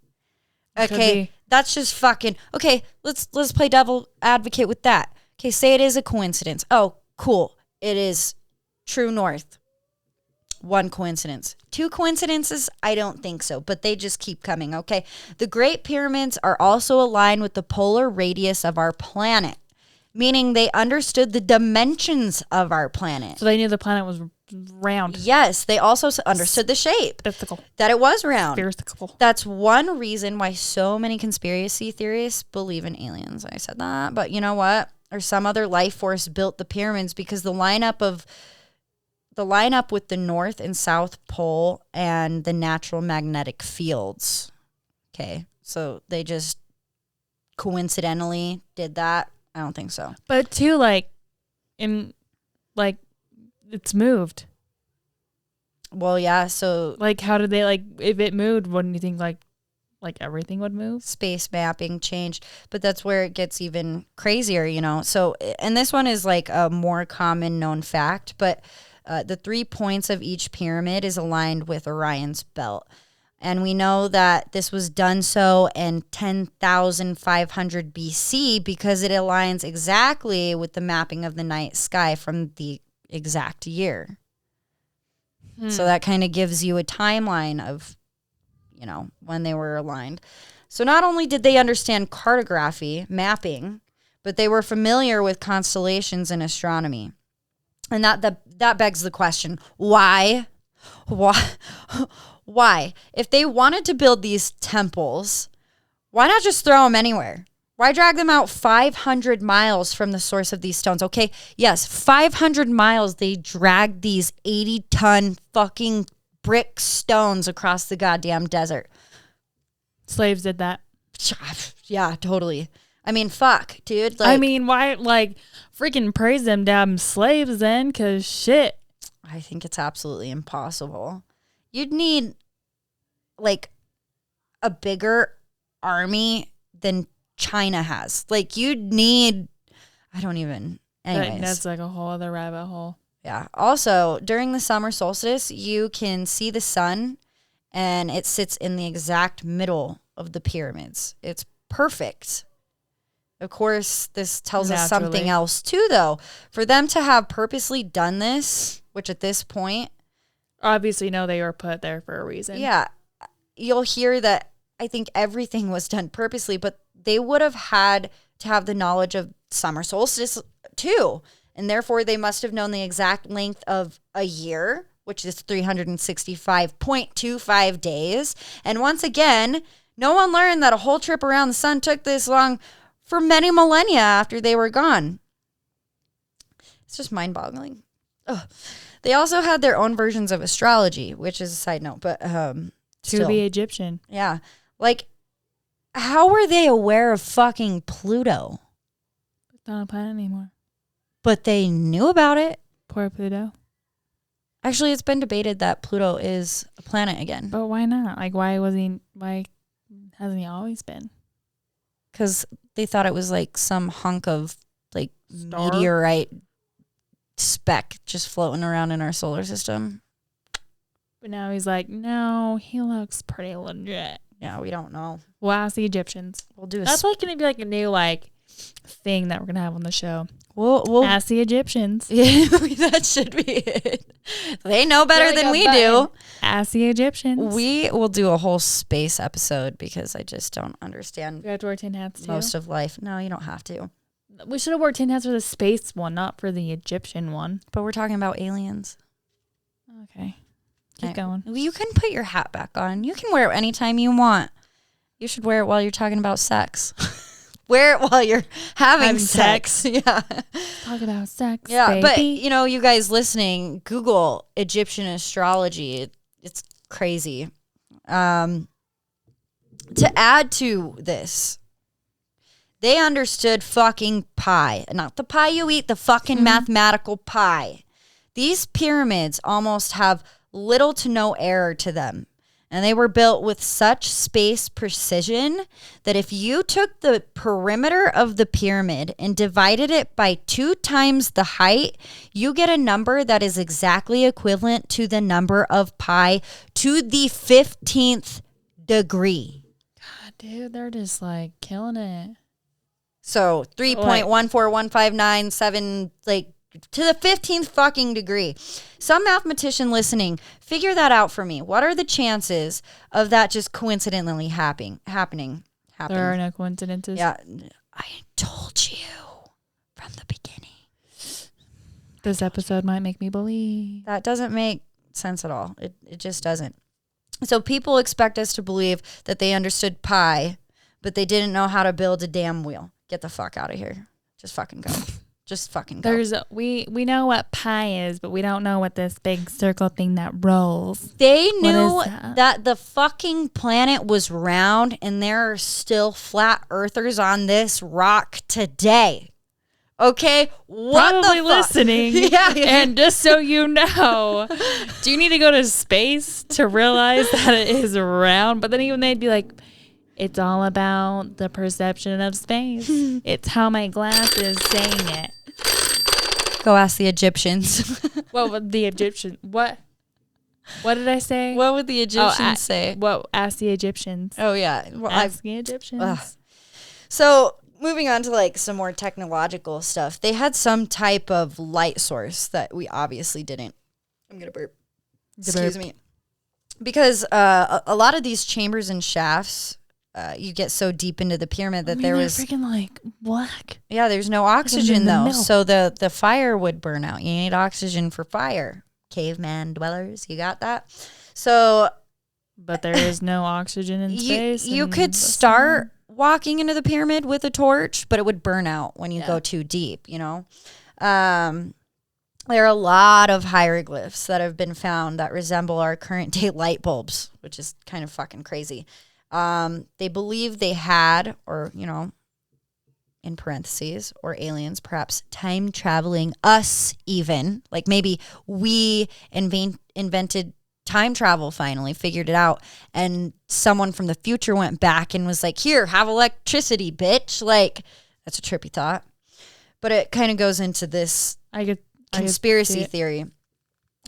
okay, that's just fucking okay. Let's play devil advocate with that. Okay, say it is a coincidence. Oh, cool. It is true north. One coincidence. Two coincidences? I don't think so, but they just keep coming, okay? The Great Pyramids are also aligned with the polar radius of our planet, meaning they understood the dimensions of our planet. So they knew the planet was round. Yes, they also understood the shape. Spherical. That it was round. Spherical. That's one reason why so many conspiracy theorists believe in aliens. I said that, but you know what? Or some other life force built the pyramids because the lineup with the North and South Pole and the natural magnetic fields. Okay, so they just coincidentally did that. I don't think so. But too, like, it's moved. Well, yeah. So like, how did they if it moved? Wouldn't you think like everything would move? Space mapping changed, but that's where it gets even crazier, you know. So, and this one is like a more common known fact, but the 3 points of each pyramid is aligned with Orion's belt. And we know that this was done so in 10,500 BC because it aligns exactly with the mapping of the night sky from the exact year. So that kind of gives you a timeline of, you know, when they were aligned. So not only did they understand cartography, mapping, but they were familiar with constellations and astronomy. And that begs the question, why? Why? If they wanted to build these temples, why not just throw them anywhere? Why drag them out 500 miles from the source of these stones? Okay, yes, 500 miles they dragged these 80-ton fucking brick stones across the goddamn desert. Slaves did that. Yeah, totally. I mean, fuck, dude. I mean, why, freaking praise them damn slaves then? Because shit. I think it's absolutely impossible. You'd need, a bigger army than China has. You'd need, I don't even, anyways. That's a whole other rabbit hole. Yeah. Also, during the summer solstice, you can see the sun, and it sits in the exact middle of the pyramids. It's perfect. Of course, this tells us something else too, though. For them to have purposely done this, which at this point, obviously, no, they were put there for a reason. Yeah. You'll hear that I think everything was done purposely, but they would have had to have the knowledge of summer solstice too. And therefore, they must have known the exact length of a year, which is 365.25 days. And once again, no one learned that a whole trip around the sun took this long for many millennia after they were gone. It's just mind-boggling. Ugh. They also had their own versions of astrology, which is a side note, but to still. be Egyptian. Yeah. How were they aware of fucking Pluto? It's not a planet anymore. But they knew about it. Poor Pluto. Actually, it's been debated that Pluto is a planet again. But why not? Why hasn't he always been? Because they thought it was some hunk of Star? meteorite speck just floating around in our solar system. But now he's like, no, he looks pretty legit. Yeah, we don't know. We'll ask the Egyptians. We'll do That's going to be a new thing that we're gonna have on the show. We'll Ask the Egyptians. Yeah, that should be it. They know better than we do. Ask the Egyptians. We will do a whole space episode because I just don't understand We have to wear tin hats too. most of life. No, you don't have to. We should have worn tin hats for the space one, not for the Egyptian one. But we're talking about aliens. Okay. Keep going. You can put your hat back on. You can wear it anytime you want. You should wear it while you're talking about sex. Wear it while you're having sex. Yeah. Talk about sex. Yeah. baby. But, you guys listening, Google Egyptian astrology. It's crazy. To add to this, they understood fucking pi. Not the pie you eat, the fucking mathematical pi. These pyramids almost have little to no error to them. And they were built with such space precision that if you took the perimeter of the pyramid and divided it by 2 times the height, you get a number that is exactly equivalent to the number of pi to the 15th degree. God, dude, they're just like killing it. So 3.14159, to the 15th fucking degree. Some mathematician listening, figure that out for me. What are the chances of that just coincidentally happening? There are no coincidences. Yeah, I told you from the beginning. This episode might make me believe. That doesn't make sense at all. It just doesn't. So people expect us to believe that they understood pi, but they didn't know how to build a damn wheel. Get the fuck out of here. Just fucking go. Just fucking go. We know what pi is, but we don't know what this big circle thing that rolls. They knew What is that? that the fucking planet was round and there are still flat earthers on this rock today. Okay? What Probably the fuck? listening. Yeah. And just so you know, do you need to go to space to realize that it is round? But then even they'd be like, it's all about the perception of space. It's how my glass is saying it. Go ask the Egyptians. What would the Egyptian? What did I say? What would the Egyptians say? Ask the Egyptians. Oh, yeah. Well, Ask the Egyptians. So moving on to some more technological stuff. They had some type of light source that we obviously didn't. I'm going to burp. Excuse me. Because a lot of these chambers and shafts, you get so deep into the pyramid that there was freaking black. Yeah, there's no oxygen the though. middle. So the fire would burn out. You need oxygen for fire. Caveman dwellers, you got that? So But there is no oxygen in space. you and could the start walking into the pyramid with a torch, but it would burn out when you go too deep, There are a lot of hieroglyphs that have been found that resemble our current day light bulbs, which is kind of fucking crazy. They believe they had, or, in parentheses, or aliens, perhaps time traveling us even. Like maybe we invented time travel finally, figured it out. And someone from the future went back and was like, here, have electricity, bitch. That's a trippy thought. But it kind of goes into this conspiracy theory.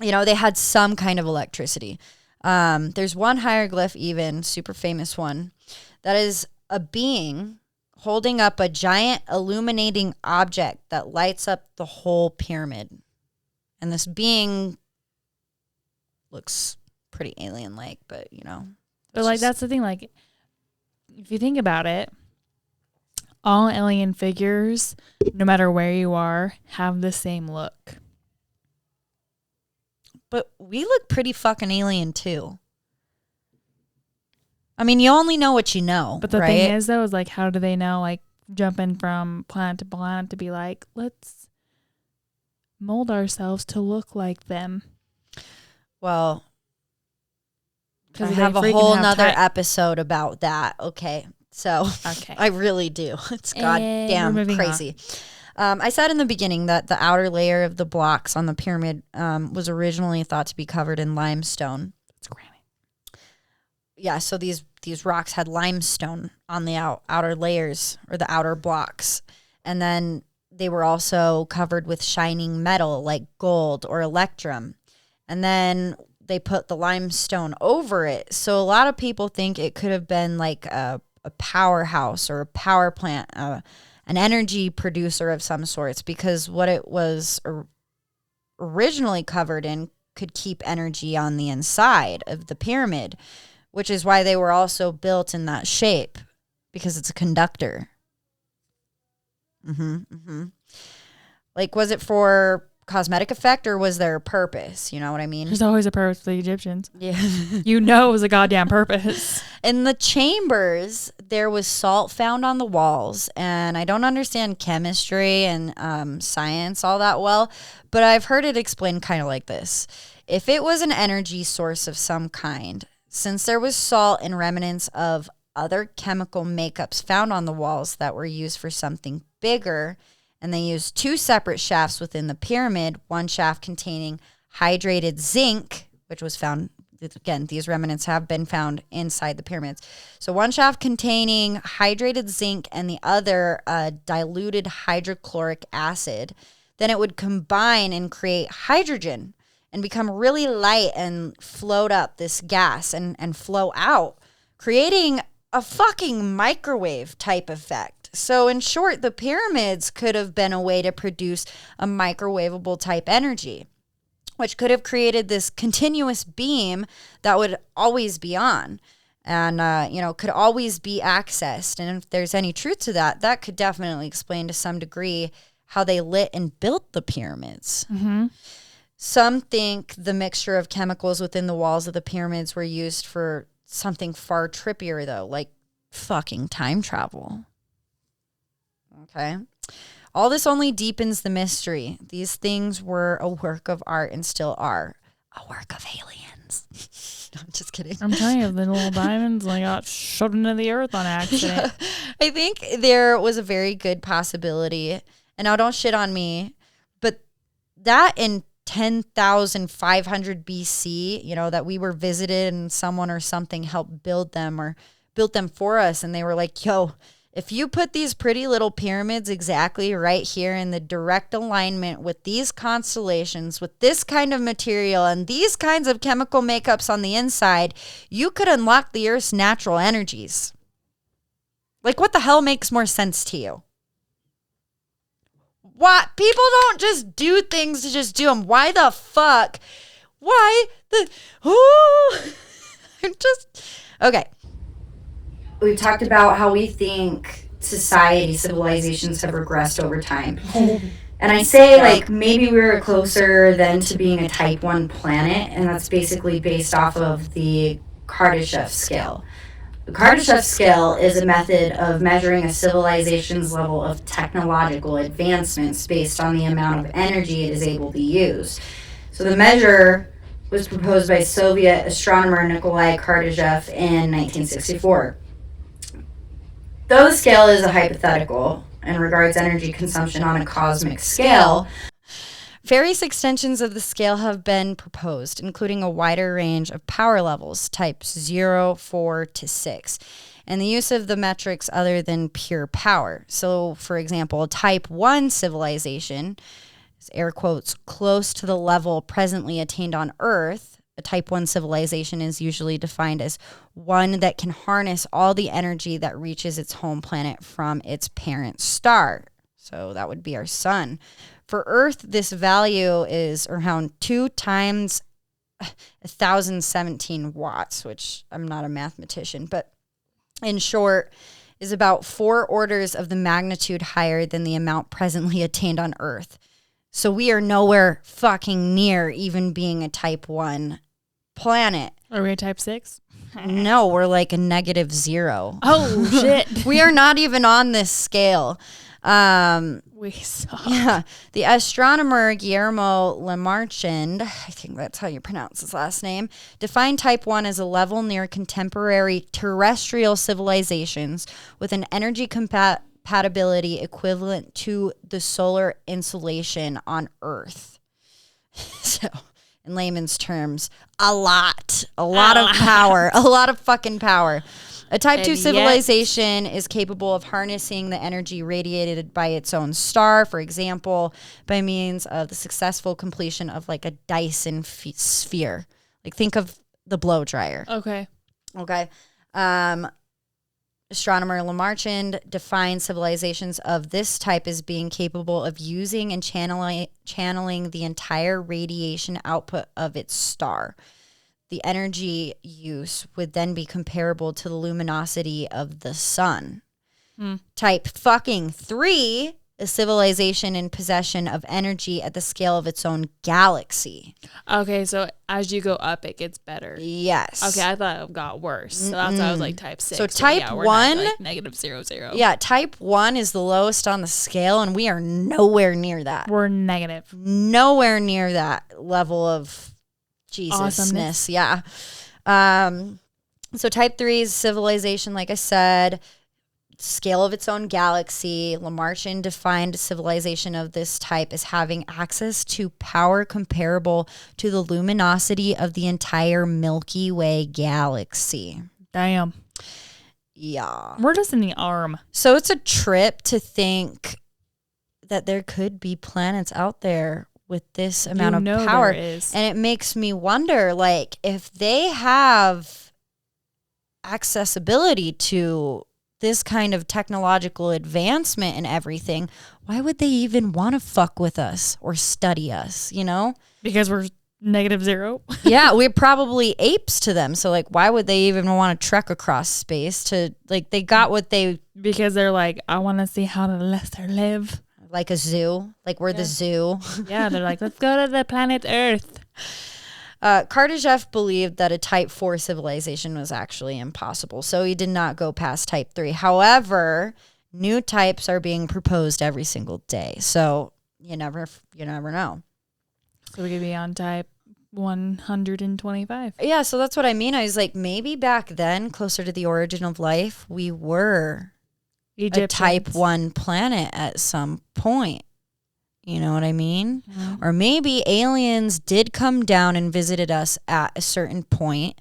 They had some kind of electricity. There's one hieroglyph, even super famous one, that is a being holding up a giant illuminating object that lights up the whole pyramid. And this being looks pretty alien-like, but But that's the thing. If you think about it, all alien figures, no matter where you are, have the same look. But we look pretty fucking alien too. I mean, you only know what you know. But the right? thing is, though, is how do they know? Jumping from planet to planet to be let's mold ourselves to look like them. Well, I 'Cause have they a freaking whole have nother time. episode about that. Okay. So Okay. I really do. It's And goddamn we're moving crazy. I said in the beginning that the outer layer of the blocks on the pyramid was originally thought to be covered in limestone. It's Grammy. Yeah, so these rocks had limestone on the outer layers or the outer blocks. And then they were also covered with shining metal like gold or electrum. And then they put the limestone over it. So a lot of people think it could have been a powerhouse or a power plant, an energy producer of some sorts, because what it was originally covered in could keep energy on the inside of the pyramid, which is why they were also built in that shape, because it's a conductor. Like, was it for cosmetic effect, or was there a purpose? You know what I mean? There's always a purpose for the Egyptians. Yeah. You know it was a goddamn purpose. In the chambers, there was salt found on the walls, and I don't understand chemistry and science all that well, but I've heard it explained kind of like this. If it was an energy source of some kind, since there was salt and remnants of other chemical makeups found on the walls that were used for something bigger, and they used 2 separate shafts within the pyramid, one shaft containing hydrated zinc, which was found, again, these remnants have been found inside the pyramids. So one shaft containing hydrated zinc and the other diluted hydrochloric acid. Then it would combine and create hydrogen and become really light and float up this gas and flow out, creating a fucking microwave type effect. So in short, the pyramids could have been a way to produce a microwavable type energy, which could have created this continuous beam that would always be on and, could always be accessed. And if there's any truth to that, that could definitely explain to some degree how they lit and built the pyramids. Mm-hmm. Some think the mixture of chemicals within the walls of the pyramids were used for something far trippier, though, like fucking time travel. Okay. All this only deepens the mystery. These things were a work of art and still are a work of aliens. No, I'm just kidding. I'm telling you, the little diamonds got shot into the earth on accident. Yeah. I think there was a very good possibility, and now don't shit on me, but that in 10,500 BC, that we were visited and someone or something helped build them or built them for us, and they were like, yo, if you put these pretty little pyramids exactly right here in the direct alignment with these constellations, with this kind of material and these kinds of chemical makeups on the inside, you could unlock the Earth's natural energies. Like, what the hell makes more sense to you? What? People don't just do things to just do them. Why the fuck? Why the... I'm just... Okay. We've talked about how we think civilizations have regressed over time. And I say, maybe we were closer then to being a type 1 planet, and that's basically based off of the Kardashev Skill. The Kardashev Skill is a method of measuring a civilization's level of technological advancements based on the amount of energy it is able to use. So the measure was proposed by Soviet astronomer Nikolai Kardashev in 1964. Though the scale is a hypothetical and regards energy consumption on a cosmic scale, various extensions of the scale have been proposed, including a wider range of power levels, types 0, 4 to 6, and the use of the metrics other than pure power. So, for example, a type 1 civilization, air quotes, close to the level presently attained on Earth. A type 1 civilization is usually defined as one that can harness all the energy that reaches its home planet from its parent star. So that would be our sun. For Earth, this value is around 2 times 1,017 watts, which I'm not a mathematician, but in short, is about 4 orders of the magnitude higher than the amount presently attained on Earth. So we are nowhere fucking near even being a type 1 planet. Are we a type 6? No, we're like a -0. Oh, shit. We are not even on this scale. We suck. Yeah. The astronomer Guillermo Lamarchand, I think that's how you pronounce his last name, defined type 1 as a level near contemporary terrestrial civilizations with an energy compatibility equivalent to the solar insolation on Earth. So, in layman's terms, a lot of power, a lot of fucking power. A type 2 civilization is capable of harnessing the energy radiated by its own star, for example, by means of the successful completion of like a Dyson sphere. Like, think of the blow dryer. Okay. Okay. Astronomer Lamarchand defined civilizations of this type as being capable of using and channeling the entire radiation output of its star. The energy use would then be comparable to the luminosity of the sun. Type fucking 3, a civilization in possession of energy at the scale of its own galaxy. Okay, so as you go up, it gets better. Yes. Okay, I thought it got worse. So that's why I was like type 6. So type we're 1, not, like negative 0, 0. Yeah, type 1 is the lowest on the scale, and we are nowhere near that. We're negative. Nowhere near that level of Jesusness. Yeah. So type 3 is civilization, like I said, scale of its own galaxy. Lamarchand defined civilization of this type as having access to power comparable to the luminosity of the entire Milky Way galaxy. Damn. Yeah. We're just in the arm. So it's a trip to think that there could be planets out there with this amount of power. And it makes me wonder, like, if they have accessibility to this kind of technological advancement and everything, why would they even want to fuck with us or study us, you know? Because we're negative 0. Yeah, we're probably apes to them. So, like, why would they even want to trek across space to, like, they got what they... Because they're like, I want to see how the lesser live. Like a zoo. Like, we're the zoo. Yeah, they're like, let's go to the planet Earth. Kardashev believed that a type 4 civilization was actually impossible, so he did not go past type 3. However, new types are being proposed every single day, so you never know. So we could be on type 125. Yeah, so that's what I mean. I was like, maybe back then, closer to the origin of life, we were Egyptians. A type 1 planet at some point. You know what I mean? Mm-hmm. Or maybe aliens did come down and visited us at a certain point,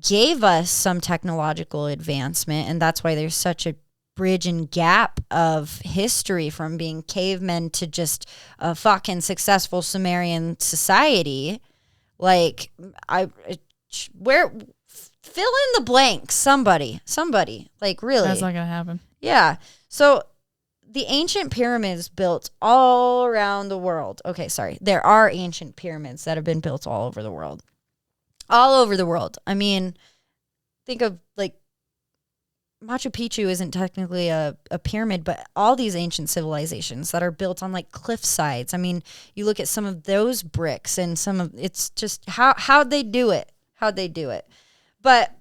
gave us some technological advancement, and that's why there's such a bridge and gap of history from being cavemen to just a fucking successful Sumerian society. Like, fill in the blanks, somebody, like, really. That's not gonna happen. Yeah. So the ancient pyramids built all around the world. Okay, sorry. There are ancient pyramids that have been built all over the world. All over the world. I mean, think of, like, Machu Picchu isn't technically a pyramid, but all these ancient civilizations that are built on, like, cliff sides. I mean, you look at some of those bricks and it's just how'd they do it? But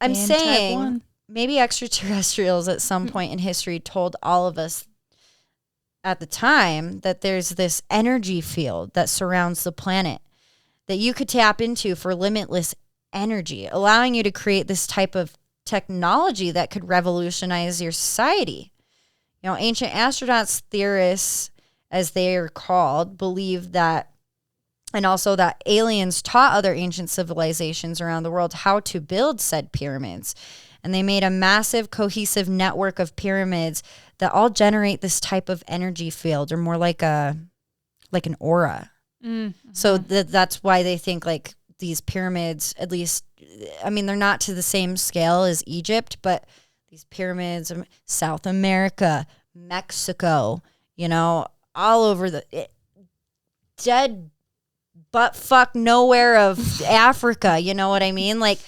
I'm saying maybe extraterrestrials at some point in history told all of us at the time that there's this energy field that surrounds the planet that you could tap into for limitless energy, allowing you to create this type of technology that could revolutionize your society. You know, ancient astronauts, theorists, as they are called, believe that, and also that aliens taught other ancient civilizations around the world how to build said pyramids. And they made a massive cohesive network of pyramids that all generate this type of energy field, or more like an aura. Mm-hmm. So that's why they think, like, these pyramids, at least, I mean, they're not to the same scale as Egypt, but these pyramids, South America, Mexico, you know, all over dead butt fuck nowhere of Africa, you know what I mean? Like,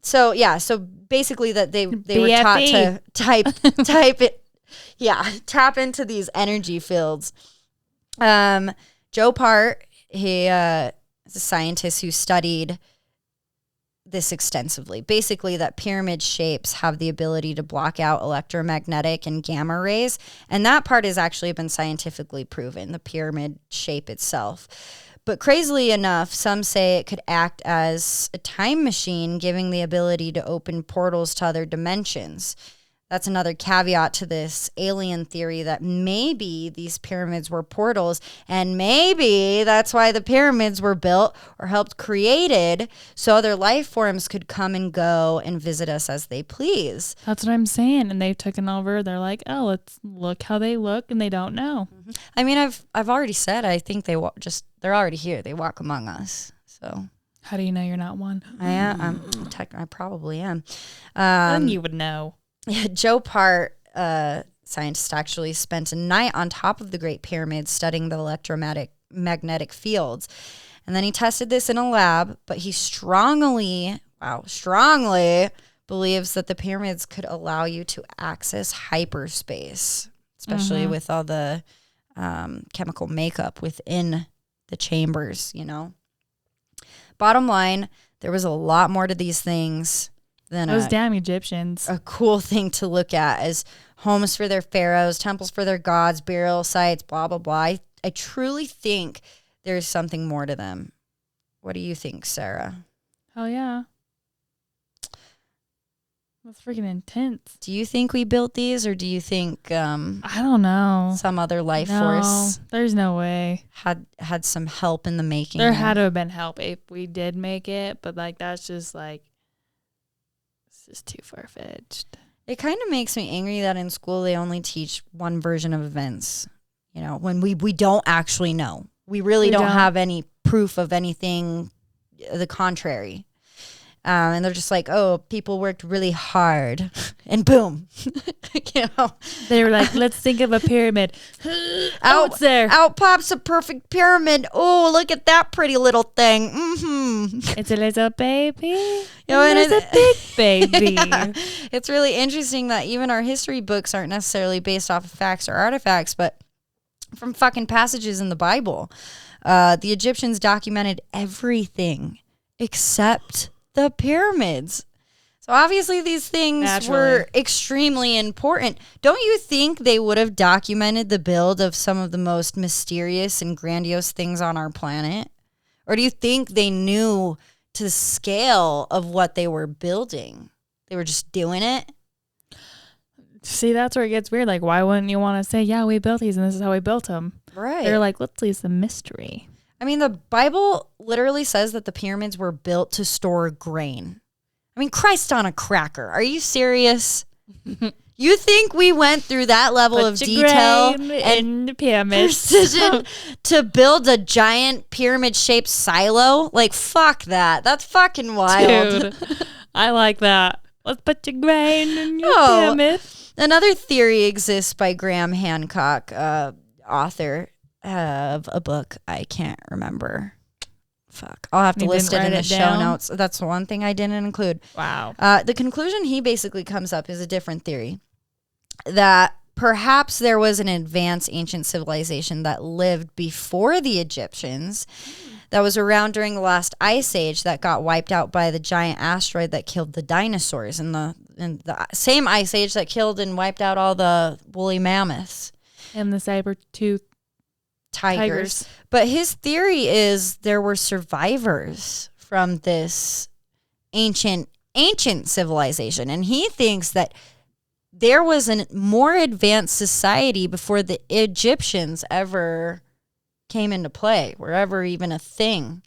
so yeah, so basically that they were taught to type it, yeah, tap into these energy fields. Joe Part, he is a scientist who studied this extensively. Basically, that pyramid shapes have the ability to block out electromagnetic and gamma rays, and that part has actually been scientifically proven, the pyramid shape itself. But crazily enough, some say it could act as a time machine, giving the ability to open portals to other dimensions. That's another caveat to this alien theory that maybe these pyramids were portals, and maybe that's why the pyramids were built or helped created, so other life forms could come and go and visit us as they please. That's what I'm saying. And they've taken over. They're like, oh, let's look how they look, and they don't know. Mm-hmm. I mean, I've already said I think they're already here. They walk among us. So How do you know you're not one? I am. I probably am. Then you would know. Joe Part, scientist, actually spent a night on top of the Great Pyramid studying the electromagnetic fields. And then he tested this in a lab, but he strongly believes that the pyramids could allow you to access hyperspace, especially with all the chemical makeup within the chambers, you know. Bottom line, there was a lot more to these things than those damn Egyptians. A cool thing to look at as homes for their pharaohs, temples for their gods, burial sites, blah, blah, blah. I truly think there's something more to them. What do you think, Sarah? Hell yeah. That's freaking intense. Do you think we built these, or do you think I don't know, some other life no, force there's no way had some help in the making? There had to have been help if we did make it, but like that's just like it's just too far-fetched. It kind of makes me angry that in school they only teach one version of events. You know, when we don't actually know. We really don't have any proof of anything the contrary. And they're just like, oh, people worked really hard. And boom. You know? They were like, let's think of a pyramid. It's there. Out pops a perfect pyramid. Oh, look at that pretty little thing. Mm-hmm. It's a little baby. You know, and it's a big baby. Yeah. It's really interesting that even our history books aren't necessarily based off of facts or artifacts, but from fucking passages in the Bible. The Egyptians documented everything except the pyramids. So obviously these things were extremely important. Don't you think they would have documented the build of some of the most mysterious and grandiose things on our planet? Or do you think they knew to the scale of what they were building? They were just doing it? See, that's where it gets weird. Like, why wouldn't you want to say, yeah, we built these and this is how we built them? Right. They're like, let's leave some mystery. I mean, the Bible literally says that the pyramids were built to store grain. I mean, Christ on a cracker. Are you serious? You think we went through that level of detail and precision to build a giant pyramid-shaped silo? Like, fuck that. That's fucking wild. Dude, I like that. Let's put your grain in your pyramid. Another theory exists by Graham Hancock, author of a book I can't remember. Fuck. I'll have to list it in the show notes. That's one thing I didn't include. Wow. The conclusion he basically comes up is a different theory. That perhaps there was an advanced ancient civilization that lived before the Egyptians that was around during the last ice age that got wiped out by the giant asteroid that killed the dinosaurs in the same ice age that killed and wiped out all the woolly mammoths. And the saber-toothed tigers. But his theory is there were survivors from this ancient civilization. And he thinks that there was a more advanced society before the Egyptians ever came into play, were ever even a thing.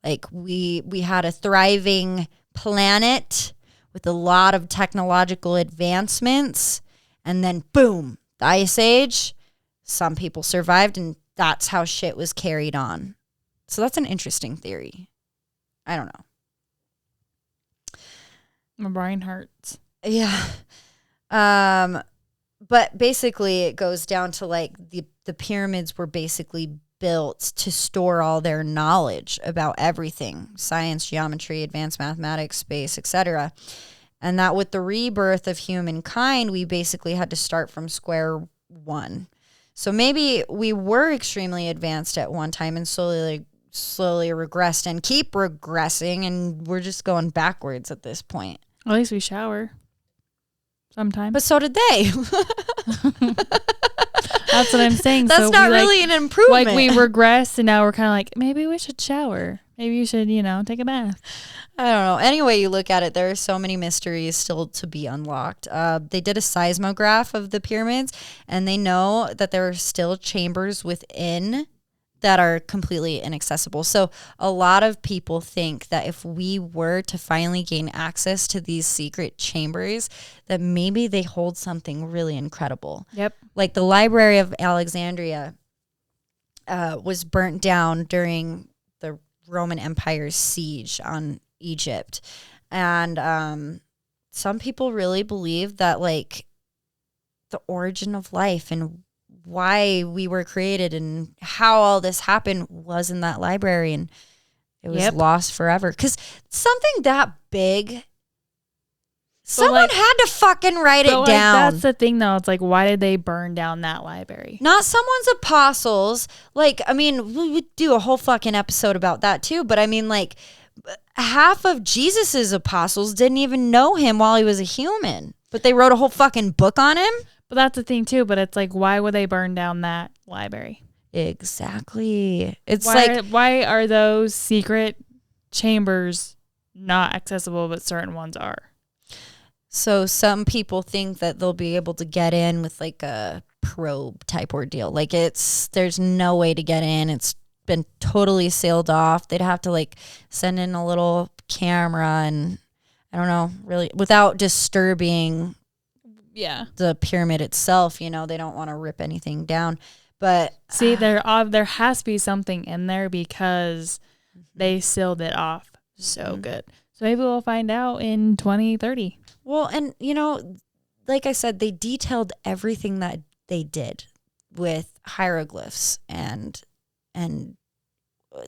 Like we had a thriving planet with a lot of technological advancements, and then boom, the Ice Age. Some people survived, and that's how shit was carried on. So that's an interesting theory. I don't know. My brain hurts. Yeah. But basically it goes down to like the pyramids were basically built to store all their knowledge about everything, science, geometry, advanced mathematics, space, etc. And that with the rebirth of humankind, we basically had to start from square one. So maybe we were extremely advanced at one time and slowly regressed and keep regressing, and we're just going backwards at this point. At least we shower sometimes. But so did they. That's what I'm saying. That's so not really an improvement. Like we regress, and now we're kind of like, maybe we should shower. Maybe you should, take a bath. I don't know. Any way you look at it, there are so many mysteries still to be unlocked. They did a seismograph of the pyramids, and they know that there are still chambers within that are completely inaccessible. So a lot of people think that if we were to finally gain access to these secret chambers, that maybe they hold something really incredible. Yep. Like the Library of Alexandria was burnt down during Roman Empire's siege on Egypt. And some people really believe that like the origin of life and why we were created and how all this happened was in that library, and it was lost forever. Because something that big, someone had to fucking write it down. That's the thing, though. It's like, why did they burn down that library? Not someone's apostles. Like, I mean, we would do a whole fucking episode about that too. But I mean, like, half of Jesus's apostles didn't even know him while he was a human. But they wrote a whole fucking book on him. But that's the thing too. But it's like, why would they burn down that library? Exactly. It's why are those secret chambers not accessible, but certain ones are? So some people think that they'll be able to get in with like a probe type ordeal. Like there's no way to get in. It's been totally sealed off. They'd have to like send in a little camera and I don't know, really without disturbing the pyramid itself. You know, they don't want to rip anything down. But see, there has to be something in there because they sealed it off so good. So maybe we'll find out in 2030. Well, and you know, like I said, they detailed everything that they did with hieroglyphs and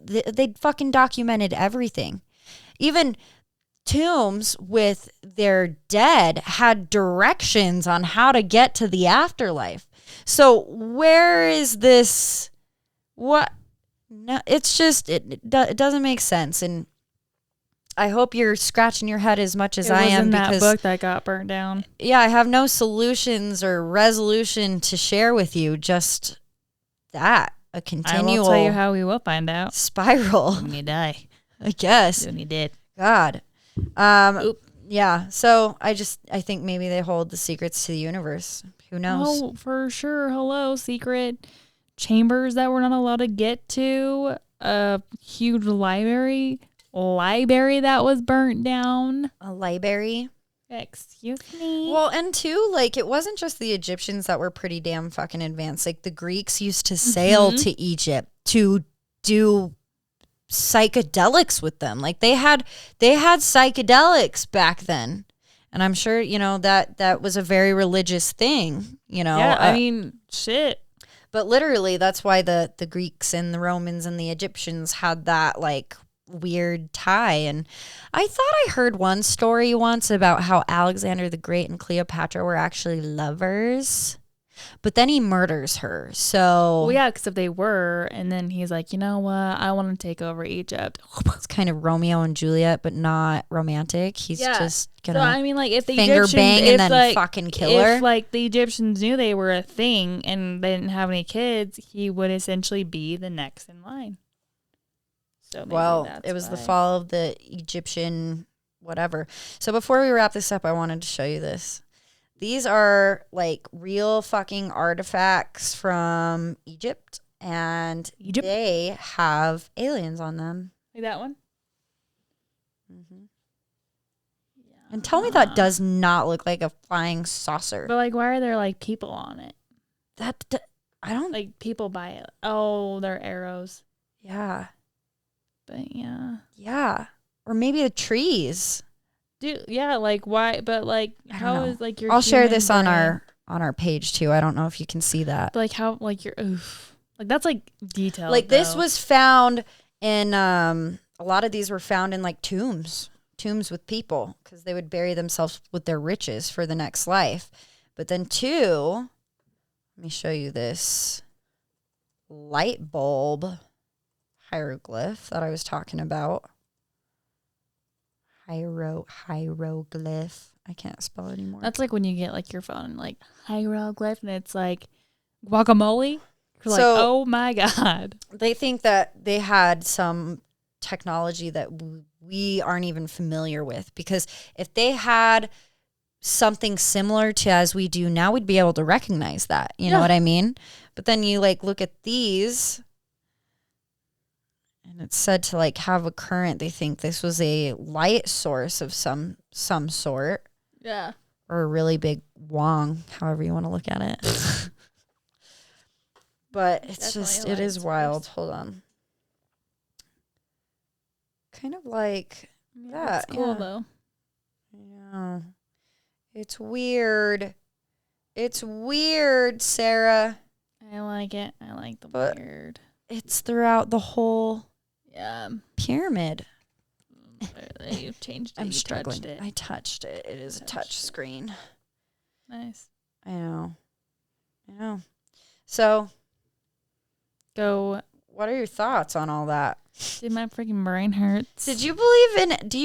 they fucking documented everything. Even tombs with their dead had directions on how to get to the afterlife. So where is this? What? No, it's just it doesn't make sense. And I hope you're scratching your head as much as I am because that book that got burnt down. Yeah, I have no solutions or resolution to share with you. Just that a continual. I will tell you how we will find out. Spiral. When you die, I guess. When you did. God. Yeah. So I think maybe they hold the secrets to the universe. Who knows? Oh, for sure. Hello, secret chambers that we're not allowed to get to. A huge library that was burnt down. A library? Excuse me. Well, and too, like, it wasn't just the Egyptians that were pretty damn fucking advanced. Like, the Greeks used to sail to Egypt to do psychedelics with them. Like, they had psychedelics back then. And I'm sure, you know, that was a very religious thing, you know. Yeah, I mean, shit. But literally, that's why the Greeks and the Romans and the Egyptians had that, like, weird tie. And I thought I heard one story once about how Alexander the Great and Cleopatra were actually lovers, but then he murders her. So well, yeah, because if they were, and then he's like, you know what, I want to take over Egypt. It's kind of Romeo and Juliet, but not romantic. He's just gonna I mean, like, if the finger Egyptians, bang and then like, fucking kill her. If like the Egyptians knew they were a thing and they didn't have any kids, he would essentially be the next in line. So well, it was the fall of the Egyptian whatever. So before we wrap this up, I wanted to show you this. These are like real fucking artifacts from Egypt, and they have aliens on them. Like that one? Mm-hmm. Yeah. And tell me that does not look like a flying saucer. But like, why are there like people on it? That I don't like people by it. Oh, they're arrows. Yeah. But yeah. Yeah. Or maybe the trees. Dude, yeah, like why? But like, how is like your? I'll share this on our page too. I don't know if you can see that. But like how? Like your oof. Like that's like detailed. Like this was found in a lot of these were found in like tombs with people because they would bury themselves with their riches for the next life. But then let me show you this light bulb hieroglyph that I was talking about. Hieroglyph. I can't spell it anymore. That's like when you get like your phone like hieroglyph and it's like guacamole. You're like, oh my God. They think that they had some technology that we aren't even familiar with, because if they had something similar to as we do now, we'd be able to recognize that. You know what I mean? But then you like look at these and it's said to like have a current. They think this was a light source of some sort. Yeah. Or a really big wong, however you want to look at it. But it's just, it is wild. Hold on. kind of like that. That's cool though. Yeah. It's weird. It's weird, Sarah. I like it. I like the But weird. it's throughout the whole Yeah. pyramid. You changed it. I'm you struggling. touched it. I touched it. It is a touch screen. Nice. I know. So, Go. what are your thoughts on all that? Dude, my freaking brain hurts. Do you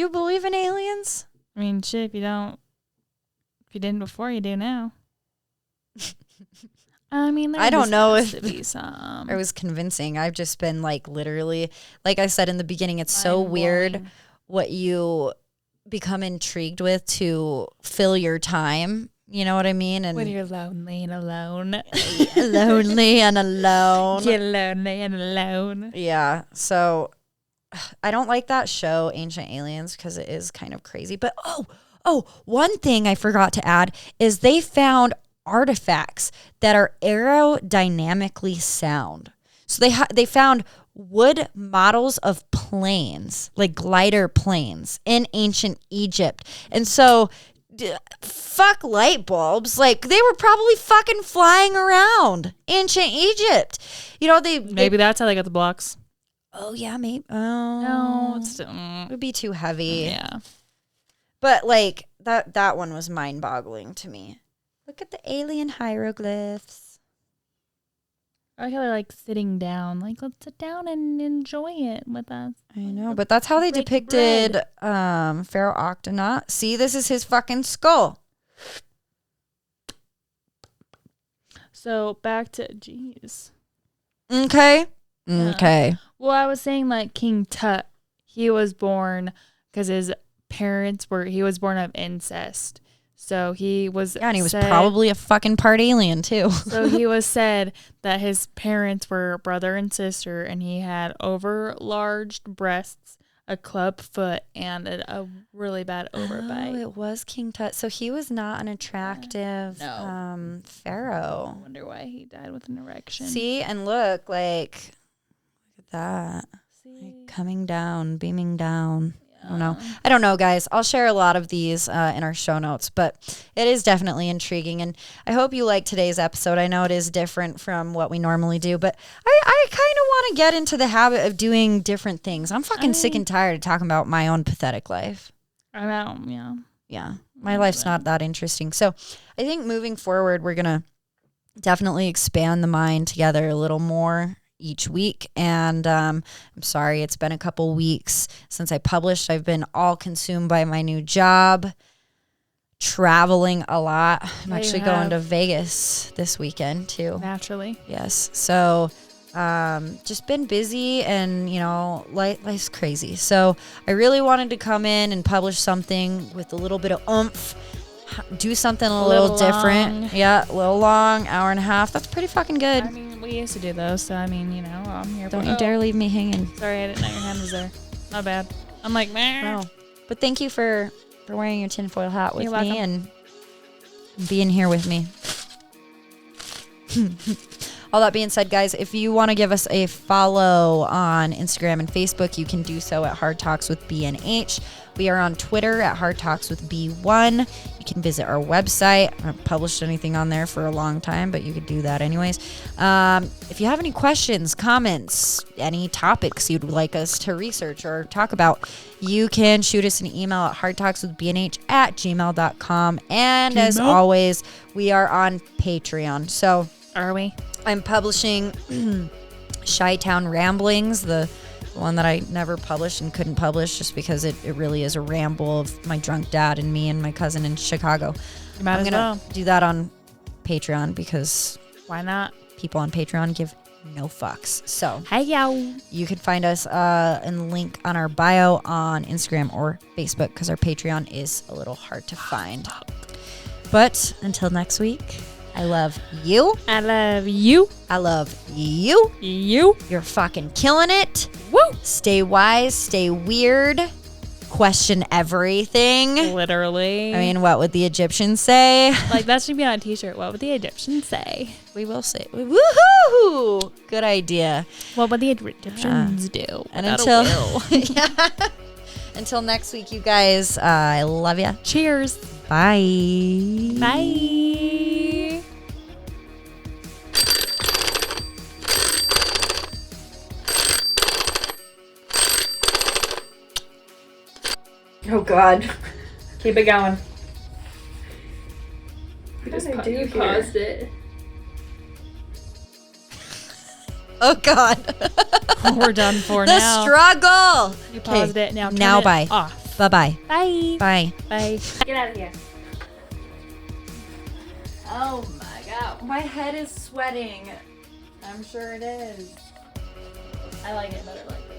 believe in aliens? I mean, shit, if you didn't before, you do now. I mean, I don't know has if to be some. I was convincing. I've just been like literally, like I said in the beginning, it's so weird what you become intrigued with to fill your time. You know what I mean? And When you're lonely and alone. lonely and alone. You're lonely and alone. Yeah. So I don't like that show, Ancient Aliens, because it is kind of crazy. But one thing I forgot to add is they found artifacts that are aerodynamically sound. So they found wood models of planes, like glider planes in ancient Egypt. And so fuck light bulbs. Like they were probably fucking flying around ancient Egypt. You know, Maybe that's how they got the blocks. Oh yeah, maybe. Oh No, it's it would be too heavy. yeah. But like that one was mind-boggling to me. Look at the alien hieroglyphs. I like how they're like sitting down. Like, let's sit down and enjoy it with us. I know, but that's how they Break depicted bread. Pharaoh Octonaut. See, this is his fucking skull. So back to Okay. Yeah. Okay. Well, I was saying like King Tut, he was born because his parents he was born of incest. So he was Yeah, and he was probably a fucking part alien too. So he was said that his parents were brother and sister, and he had overlarge breasts, a club foot, and a really bad overbite. Oh, it was King Tut. So he was not an attractive pharaoh. I wonder why he died with an erection. See, and look at that. Like coming down, beaming down. I don't know, guys. I'll share a lot of these in our show notes, but it is definitely intriguing. And I hope you like today's episode. I know it is different from what we normally do, but I kind of want to get into the habit of doing different things. I'm fucking sick and tired of talking about my own pathetic life. I know, yeah. Yeah, my life's not that interesting. So I think moving forward, we're going to definitely expand the mind together a little more each week. And I'm sorry, it's been a couple weeks since I published. I've been all consumed by my new job, traveling a lot. I'm actually going to Vegas this weekend too. Naturally. Yes. So just been busy, and life's crazy. So I really wanted to come in and publish something with a little bit of oomph, do something a little different. Long. Yeah, a little long, hour and a half. That's pretty fucking good. I mean, we used to do those, so I mean, I'm here. Don't you dare leave me hanging. Sorry, I didn't know your hand was there. Not bad. I'm like, meh. No. But thank you for wearing your tinfoil hat with You're me welcome. and being here with me. All that being said, guys, if you want to give us a follow on Instagram and Facebook, you can do so at Hard Talks with BNH. We are on Twitter at Hard Talks with B1. You can visit our website. I haven't published anything on there for a long time, but you could do that anyways. If you have any questions, comments, any topics you'd like us to research or talk about, you can shoot us an email at hardtalkswithbnh@gmail.com. And as always, we are on Patreon. So Are we? I'm publishing Chi-Town Ramblings, the one that I never published and couldn't publish just because it really is a ramble of my drunk dad and me and my cousin in Chicago. You might I'm as gonna well. do that on Patreon because Why not? people on Patreon give no fucks. So Hey, yo. you can find us in the link on our bio on Instagram or Facebook because our Patreon is a little hard to find. But until next week, I love you. I love you. I love you. You. You're fucking killing it. Woo. Stay wise, stay weird, question everything. Literally. I mean, what would the Egyptians say? like that should be on a t-shirt. What would the Egyptians say? We will say, woohoo! Good idea. What would the Egyptians do? And without a until will? yeah. Until next week, you guys. I love you. Cheers. Bye. Bye. Oh God. Keep it going. You paused it. Oh God. We're done for The now. struggle. You paused it. Now turn Now it bye. off. Bye-bye. Bye. Bye. Bye. Get out of here. Oh my God. My head is sweating. I'm sure it is. I like it better like